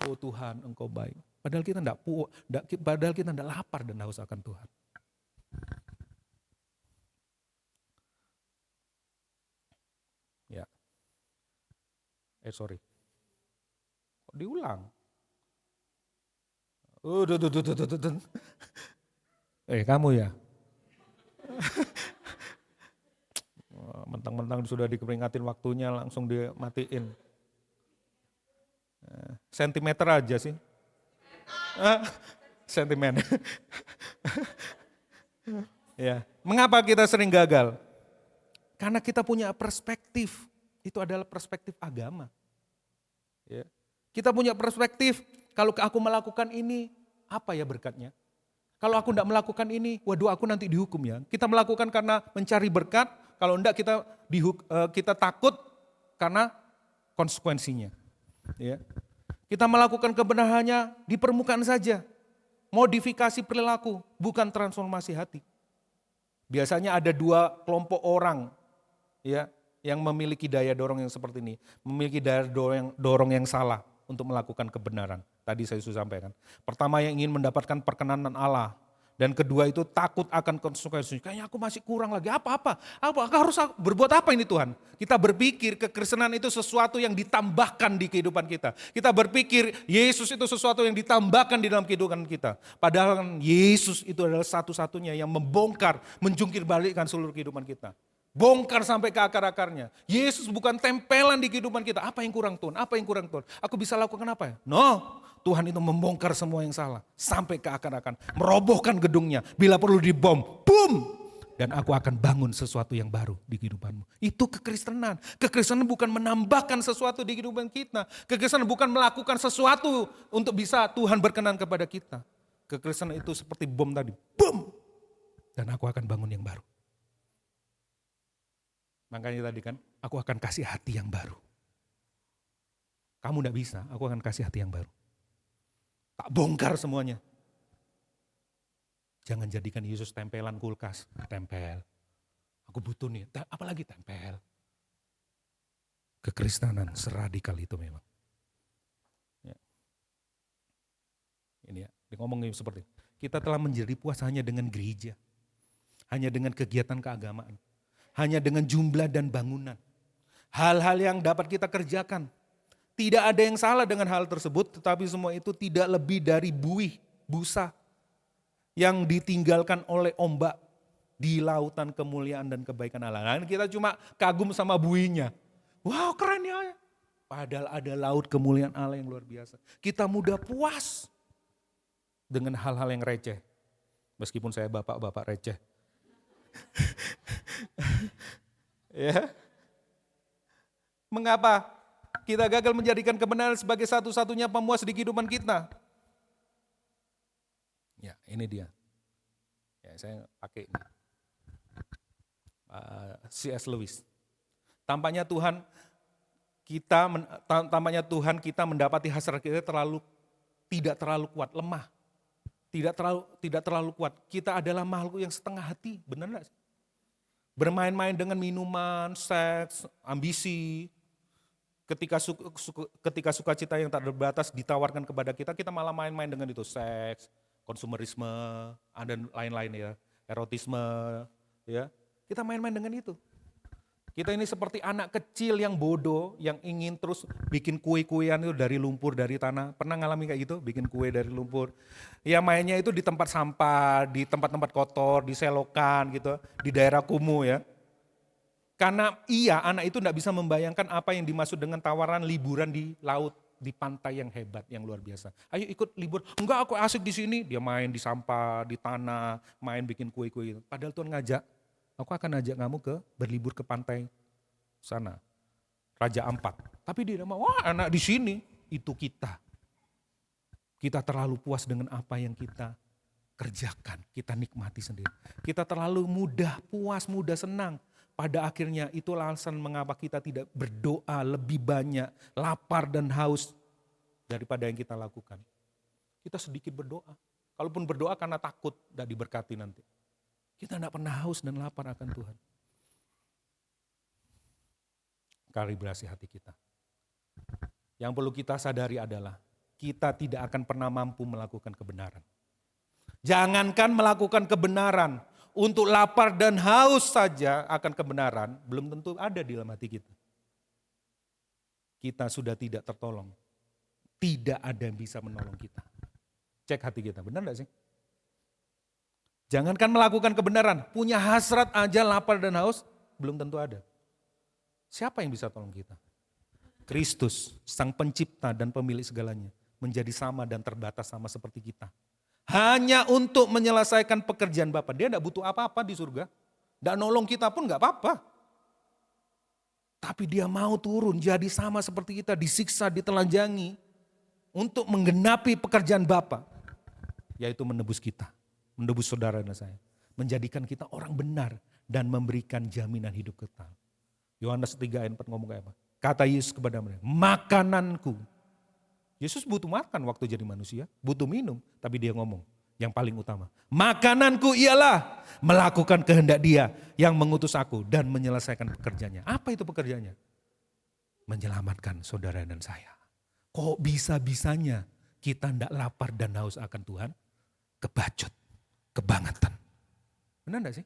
Oh Tuhan, Engkau baik. Padahal kita tidak lapar dan haus akan Tuhan. Ya. Sorry. Kok diulang? Kamu ya? Mentang-mentang sudah diperingatin waktunya langsung dimatiin. Sentimeter aja sih. Sentimen. Ya. Mengapa kita sering gagal? Karena kita punya perspektif. Itu adalah perspektif agama. Ya. Kita punya perspektif, kalau aku melakukan ini, apa ya berkatnya? Kalau aku tidak melakukan ini, waduh aku nanti dihukum ya. Kita melakukan karena mencari berkat, kalau enggak kita takut karena konsekuensinya. Ya. Kita melakukan kebenarannya di permukaan saja. Modifikasi perilaku, bukan transformasi hati. Biasanya ada dua kelompok orang ya, yang memiliki daya dorong yang seperti ini, memiliki daya dorong yang salah untuk melakukan kebenaran. Tadi saya sudah sampaikan. Pertama yang ingin mendapatkan perkenanan Allah. Dan kedua itu takut akan konsekuensi. Kayaknya aku masih kurang lagi. Apa harus berbuat apa ini Tuhan? Kita berpikir kekristenan itu sesuatu yang ditambahkan di kehidupan kita. Kita berpikir Yesus itu sesuatu yang ditambahkan di dalam kehidupan kita. Padahal kan Yesus itu adalah satu-satunya yang membongkar, menjungkir balikkan seluruh kehidupan kita. Bongkar sampai ke akar-akarnya. Yesus bukan tempelan di kehidupan kita. Apa yang kurang Tuhan? Apa yang kurang Tuhan? Aku bisa lakukan apa ya? No. Tuhan itu membongkar semua yang salah. Sampai ke akar-akar. Merobohkan gedungnya. Bila perlu dibom. Boom. Dan aku akan bangun sesuatu yang baru di kehidupanmu. Itu kekristenan. Kekristenan bukan menambahkan sesuatu di kehidupan kita. Kekristenan bukan melakukan sesuatu untuk bisa Tuhan berkenan kepada kita. Kekristenan itu seperti bom tadi. Boom. Dan aku akan bangun yang baru. Makanya tadi kan, aku akan kasih hati yang baru. Kamu enggak bisa, aku akan kasih hati yang baru. Tak bongkar semuanya. Jangan jadikan Yesus tempelan kulkas. Tempel. Aku butuh nih, apalagi tempel. Kekristenan seradikal itu memang. Ya. Ini ya, ngomongin seperti itu. Kita telah menjadi puas hanya dengan gereja. Hanya dengan kegiatan keagamaan. Hanya dengan jumlah dan bangunan. Hal-hal yang dapat kita kerjakan. Tidak ada yang salah dengan hal tersebut, tetapi semua itu tidak lebih dari buih, busa yang ditinggalkan oleh ombak di lautan kemuliaan dan kebaikan Allah. Nah, kita cuma kagum sama buihnya. Wow, keren ya. Padahal ada laut kemuliaan Allah yang luar biasa. Kita mudah puas dengan hal-hal yang receh. Meskipun saya bapak-bapak receh. Ya. Mengapa kita gagal menjadikan kebenaran sebagai satu-satunya pemuas di kehidupan kita? Ya, ini dia. Ya, saya pakai ini. C.S. Lewis. Tampaknya Tuhan kita mendapati hasrat kita tidak terlalu kuat, lemah. Tidak terlalu kuat. Kita adalah makhluk yang setengah hati, benar enggak? Bermain-main dengan minuman, seks, ambisi. Ketika sukacita yang tak terbatas ditawarkan kepada kita, kita malah main-main dengan itu. Seks, konsumerisme, dan lain-lain ya. Erotisme, ya. Kita main-main dengan itu. Kita ini seperti anak kecil yang bodoh, yang ingin terus bikin kue-kuean itu dari lumpur, dari tanah. Pernah ngalami kayak gitu? Bikin kue dari lumpur. Ya mainnya itu di tempat sampah, di tempat-tempat kotor, di selokan gitu, di daerah kumuh ya. Karena anak itu enggak bisa membayangkan apa yang dimaksud dengan tawaran liburan di laut, di pantai yang hebat, yang luar biasa. Ayo ikut libur. Enggak, aku asik di sini. Dia main di sampah, di tanah, main bikin kue-kue. Padahal Tuhan ngajak, aku akan ajak kamu berlibur ke pantai sana, Raja Ampat. Tapi dia mau, wah anak di sini, itu kita. Kita terlalu puas dengan apa yang kita kerjakan, kita nikmati sendiri. Kita terlalu mudah puas, mudah senang. Pada akhirnya itulah alasan mengapa kita tidak berdoa lebih banyak, lapar dan haus daripada yang kita lakukan. Kita sedikit berdoa. Kalaupun berdoa karena takut tidak diberkati nanti. Kita tidak pernah haus dan lapar akan Tuhan. Kalibrasi hati kita. Yang perlu kita sadari adalah kita tidak akan pernah mampu melakukan kebenaran. Jangankan melakukan kebenaran, untuk lapar dan haus saja akan kebenaran belum tentu ada di dalam hati kita. Kita sudah tidak tertolong. Tidak ada yang bisa menolong kita. Cek hati kita, benar enggak sih? Jangankan melakukan kebenaran, punya hasrat aja lapar dan haus, belum tentu ada. Siapa yang bisa tolong kita? Kristus, sang pencipta dan pemilik segalanya, menjadi sama dan terbatas sama seperti kita. Hanya untuk menyelesaikan pekerjaan Bapa. Dia tidak butuh apa-apa di surga. Tidak nolong kita pun nggak apa-apa. Tapi dia mau turun jadi sama seperti kita, disiksa, ditelanjangi, untuk menggenapi pekerjaan Bapa, yaitu menebus kita. Menebus saudara dan saya. Menjadikan kita orang benar dan memberikan jaminan hidup kekal. Yohanes 3 ayat 4 ngomong kayak apa? Kata Yesus kepada mereka, makananku. Yesus butuh makan waktu jadi manusia, butuh minum. Tapi dia ngomong, yang paling utama. Makananku ialah melakukan kehendak Dia yang mengutus aku dan menyelesaikan pekerjaannya. Apa itu pekerjaannya? Menyelamatkan saudara dan saya. Kok bisa-bisanya kita tidak lapar dan haus akan Tuhan? Kebacut, kebangetan. Benar enggak sih?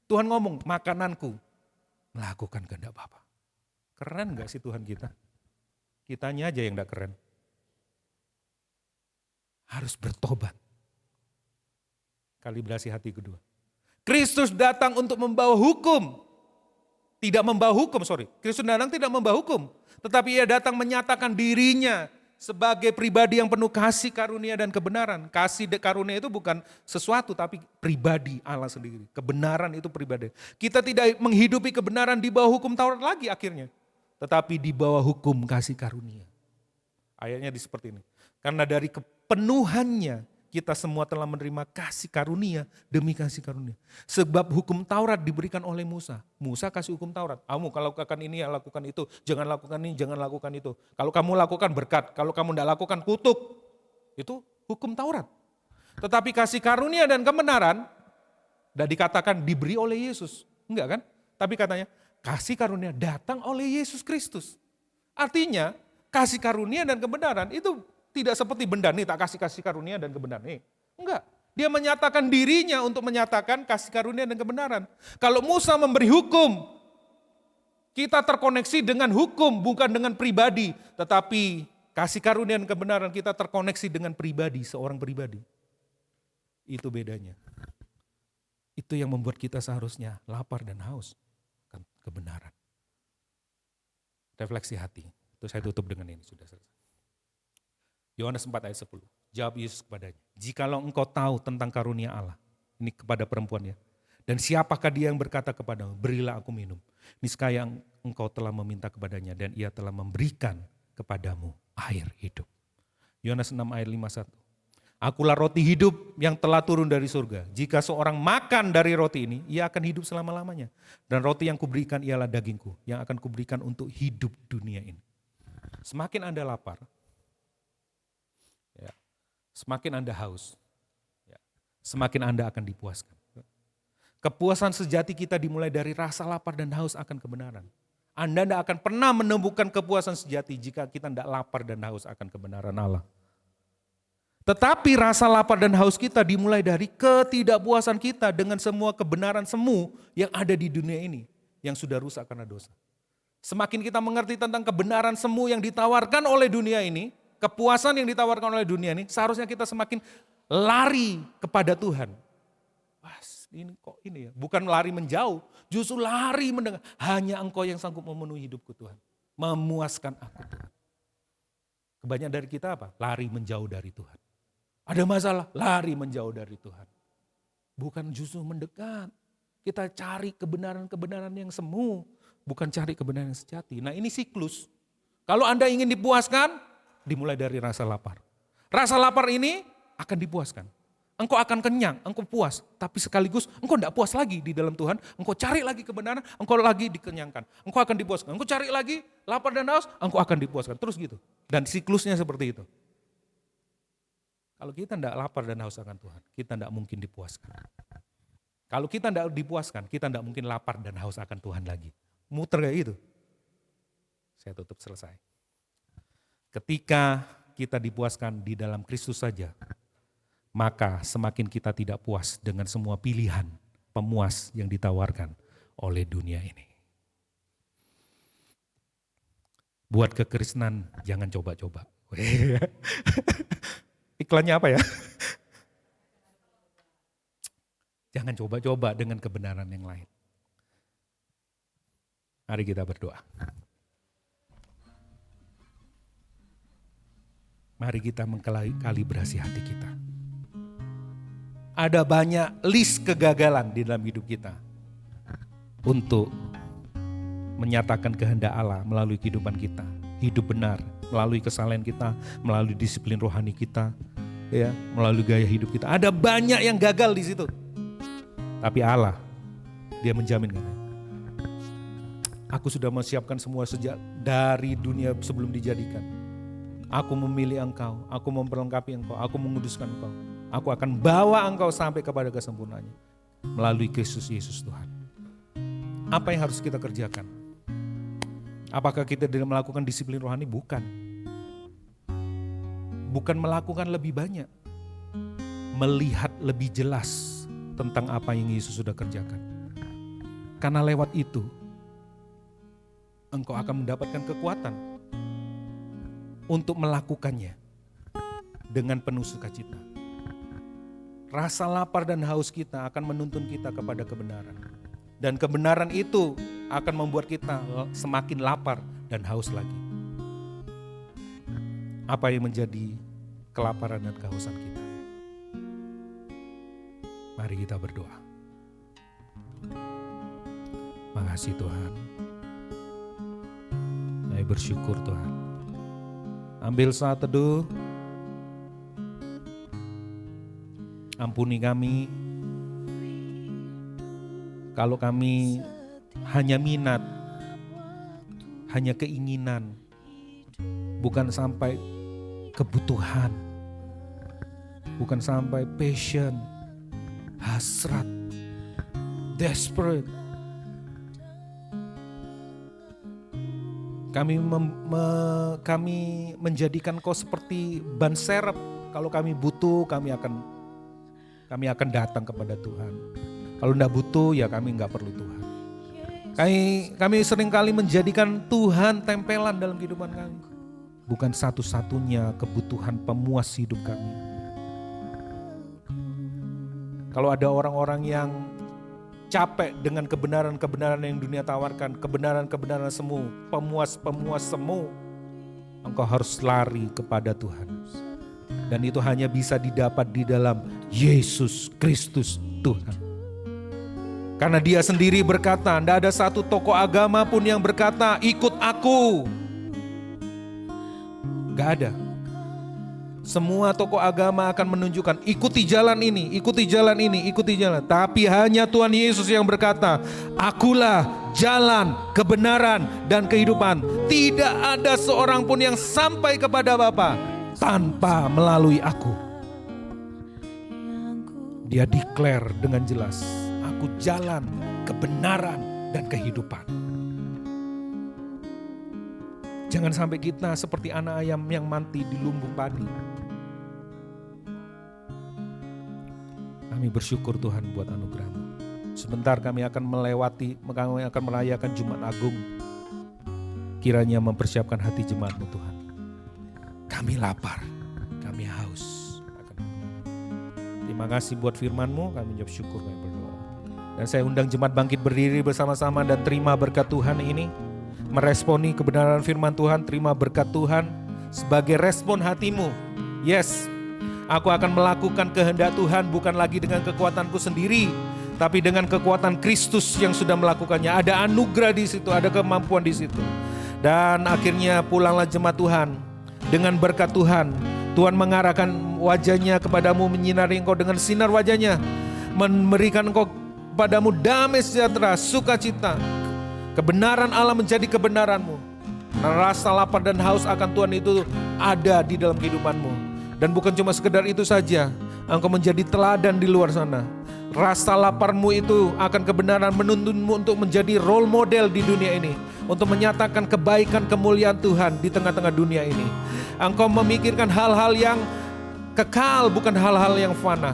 Tuhan ngomong, makananku melakukan kehendak Bapa. Keren enggak sih Tuhan kita? Kitanya aja yang enggak keren. Harus bertobat. Kalibrasi hati kedua. Kristus datang untuk membawa hukum. Tidak membawa hukum, Kristus datang tidak membawa hukum. Tetapi Ia datang menyatakan dirinya sebagai pribadi yang penuh kasih, karunia, dan kebenaran. Kasih karunia itu bukan sesuatu, tapi pribadi Allah sendiri. Kebenaran itu pribadi. Kita tidak menghidupi kebenaran di bawah hukum Taurat lagi akhirnya. Tetapi di bawah hukum kasih karunia. Ayatnya seperti ini. Karena dari kepenuhannya kita semua telah menerima kasih karunia demi kasih karunia. Sebab hukum Taurat diberikan oleh Musa. Musa kasih hukum Taurat. Kamu kalau lakukan ini, ya lakukan itu. Jangan lakukan ini, jangan lakukan itu. Kalau kamu lakukan berkat, kalau kamu tidak lakukan kutuk. Itu hukum Taurat. Tetapi kasih karunia dan kebenaran tidak dikatakan diberi oleh Yesus. Enggak kan? Tapi katanya kasih karunia datang oleh Yesus Kristus. Artinya kasih karunia dan kebenaran itu tidak seperti benda nih, tak kasih karunia dan kebenaran nih. Enggak, dia menyatakan dirinya untuk menyatakan kasih karunia dan kebenaran. Kalau Musa memberi hukum, kita terkoneksi dengan hukum bukan dengan pribadi. Tetapi kasih karunia dan kebenaran kita terkoneksi dengan pribadi, seorang pribadi. Itu bedanya. Itu yang membuat kita seharusnya lapar dan haus kebenaran. Refleksi hati, itu saya tutup dengan ini, sudah selesai. Yohanes 4 ayat 10. Jawab Yesus kepadanya, jikalau engkau tahu tentang karunia Allah, ini kepada perempuan ya, dan siapakah dia yang berkata kepadamu, berilah aku minum. Niscaya engkau telah meminta kepadanya dan ia telah memberikan kepadamu air hidup. Yohanes 6 ayat 51. Akulah roti hidup yang telah turun dari surga. Jika seorang makan dari roti ini, ia akan hidup selama-lamanya. Dan roti yang kuberikan ialah dagingku, yang akan kuberikan untuk hidup dunia ini. Semakin Anda lapar, semakin Anda haus, semakin Anda akan dipuaskan. Kepuasan sejati kita dimulai dari rasa lapar dan haus akan kebenaran. Anda tidak akan pernah menemukan kepuasan sejati jika kita tidak lapar dan haus akan kebenaran Allah. Tetapi rasa lapar dan haus kita dimulai dari ketidakpuasan kita dengan semua kebenaran semu yang ada di dunia ini yang sudah rusak karena dosa. Semakin kita mengerti tentang kebenaran semu yang ditawarkan oleh dunia ini, kepuasan yang ditawarkan oleh dunia ini, seharusnya kita semakin lari kepada Tuhan. Wah, ini kok ini ya, bukan lari menjauh, justru lari mendengar. Hanya Engkau yang sanggup memenuhi hidupku Tuhan, memuaskan aku Tuhan. Kebanyakan dari kita apa? Lari menjauh dari Tuhan. Ada masalah, lari menjauh dari Tuhan. Bukan justru mendekat. Kita cari kebenaran-kebenaran yang semu, bukan cari kebenaran yang sejati. Nah ini siklus. Kalau Anda ingin dipuaskan, dimulai dari rasa lapar. Rasa lapar ini akan dipuaskan. Engkau akan kenyang, engkau puas. Tapi sekaligus engkau tidak puas lagi di dalam Tuhan. Engkau cari lagi kebenaran, engkau lagi dikenyangkan. Engkau akan dipuaskan. Engkau cari lagi lapar dan haus, engkau akan dipuaskan. Terus gitu. Dan siklusnya seperti itu. Kalau kita tidak lapar dan haus akan Tuhan, kita tidak mungkin dipuaskan. Kalau kita tidak dipuaskan, kita tidak mungkin lapar dan haus akan Tuhan lagi. Muter kayak gitu. Saya tutup, selesai. Ketika kita dipuaskan di dalam Kristus saja, maka semakin kita tidak puas dengan semua pilihan pemuas yang ditawarkan oleh dunia ini. Buat kekristenan jangan coba-coba. Iklannya apa ya? Jangan coba-coba dengan kebenaran yang lain. Mari kita berdoa. Mari kita mengkalibrasi hati kita. Ada banyak list kegagalan di dalam hidup kita untuk menyatakan kehendak Allah melalui kehidupan kita. Hidup benar melalui kesalahan kita, melalui disiplin rohani kita, ya, melalui gaya hidup kita. Ada banyak yang gagal di situ. Tapi Allah, Dia menjamin katanya, aku sudah menyiapkan semua sejak dari dunia sebelum dijadikan. Aku memilih engkau, aku memperlengkapi engkau, aku menguduskan engkau. Aku akan bawa engkau sampai kepada kesempurnaannya melalui Kristus Yesus Tuhan. Apa yang harus kita kerjakan? Apakah kita tidak melakukan disiplin rohani? Bukan. Bukan melakukan lebih banyak. Melihat lebih jelas tentang apa yang Yesus sudah kerjakan. Karena lewat itu, engkau akan mendapatkan kekuatan untuk melakukannya dengan penuh sukacita. Rasa lapar dan haus kita akan menuntun kita kepada kebenaran. Dan kebenaran itu akan membuat kita semakin lapar dan haus lagi. Apa yang menjadi kelaparan dan kehausan kita? Mari kita berdoa. Makasih Tuhan. Saya bersyukur Tuhan. Ambil saat teduh. Ampuni kami kalau kami hanya minat, hanya keinginan, bukan sampai kebutuhan, bukan sampai passion, hasrat, desperate. Kami menjadikan kau seperti ban serep. Kalau kami butuh, kami akan datang kepada Tuhan. Kalau tidak butuh, ya kami nggak perlu Tuhan. Kami seringkali menjadikan Tuhan tempelan dalam kehidupan kami. Bukan satu-satunya kebutuhan pemuas hidup kami. Kalau ada orang-orang yang capek dengan kebenaran-kebenaran yang dunia tawarkan, kebenaran-kebenaran semu, pemuas-pemuas semu, engkau harus lari kepada Tuhan. Dan itu hanya bisa didapat di dalam Yesus Kristus Tuhan. Karena dia sendiri berkata, tidak ada satu tokoh agama pun yang berkata, ikut aku. Gak ada. Semua tokoh agama akan menunjukkan, ikuti jalan ini, ikuti jalan ini, ikuti jalan. Tapi hanya Tuhan Yesus yang berkata, akulah jalan, kebenaran, dan kehidupan. Tidak ada seorang pun yang sampai kepada Bapa tanpa melalui aku. Dia declare dengan jelas, aku jalan, kebenaran, dan kehidupan. Jangan sampai kita seperti anak ayam yang mati di lumbung padi. Kami bersyukur Tuhan buat anugerah-Mu. Sebentar kami akan merayakan Jumat Agung. Kiranya mempersiapkan hati jemaat-Mu Tuhan. Kami lapar, kami haus. Terima kasih buat firman-Mu, kami ucap syukur, kami berdoa. Dan saya undang jemaat bangkit berdiri bersama-sama dan terima berkat Tuhan ini. Meresponi kebenaran firman Tuhan, terima berkat Tuhan sebagai respon hatimu. Yes, aku akan melakukan kehendak Tuhan bukan lagi dengan kekuatanku sendiri, tapi dengan kekuatan Kristus yang sudah melakukannya. Ada anugerah di situ, ada kemampuan di situ. Dan akhirnya pulanglah jemaat Tuhan dengan berkat Tuhan. Tuhan mengarahkan wajahnya kepadamu, menyinari engkau dengan sinar wajahnya, memberikan engkau padamu damai sejahtera, sukacita. Kebenaran Allah menjadi kebenaranmu. Rasa lapar dan haus akan Tuhan itu ada di dalam kehidupanmu. Dan bukan cuma sekedar itu saja, engkau menjadi teladan di luar sana. Rasa laparmu itu akan kebenaran menuntunmu untuk menjadi role model di dunia ini. Untuk menyatakan kebaikan kemuliaan Tuhan di tengah-tengah dunia ini. Engkau memikirkan hal-hal yang kekal, bukan hal-hal yang fana.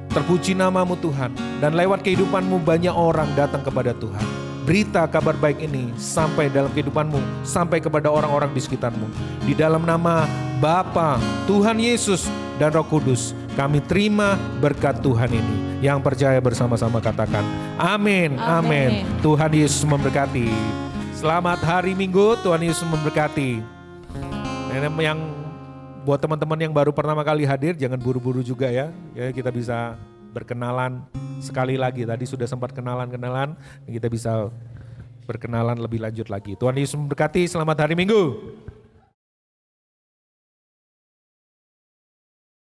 Terpuji namamu Tuhan. Dan lewat kehidupanmu banyak orang datang kepada Tuhan. Berita kabar baik ini sampai dalam kehidupanmu, sampai kepada orang-orang di sekitarmu. Di dalam nama Bapa, Tuhan Yesus, dan Roh Kudus, kami terima berkat Tuhan ini. Yang percaya bersama-sama katakan, amin, amin. Tuhan Yesus memberkati. Selamat hari Minggu, Tuhan Yesus memberkati. Dan yang buat teman-teman yang baru pertama kali hadir, jangan buru-buru juga ya. Ya, kita bisa berkenalan sekali lagi. Tadi sudah sempat kenalan-kenalan, kita bisa berkenalan lebih lanjut lagi. Tuhan Yesus memberkati, selamat hari Minggu.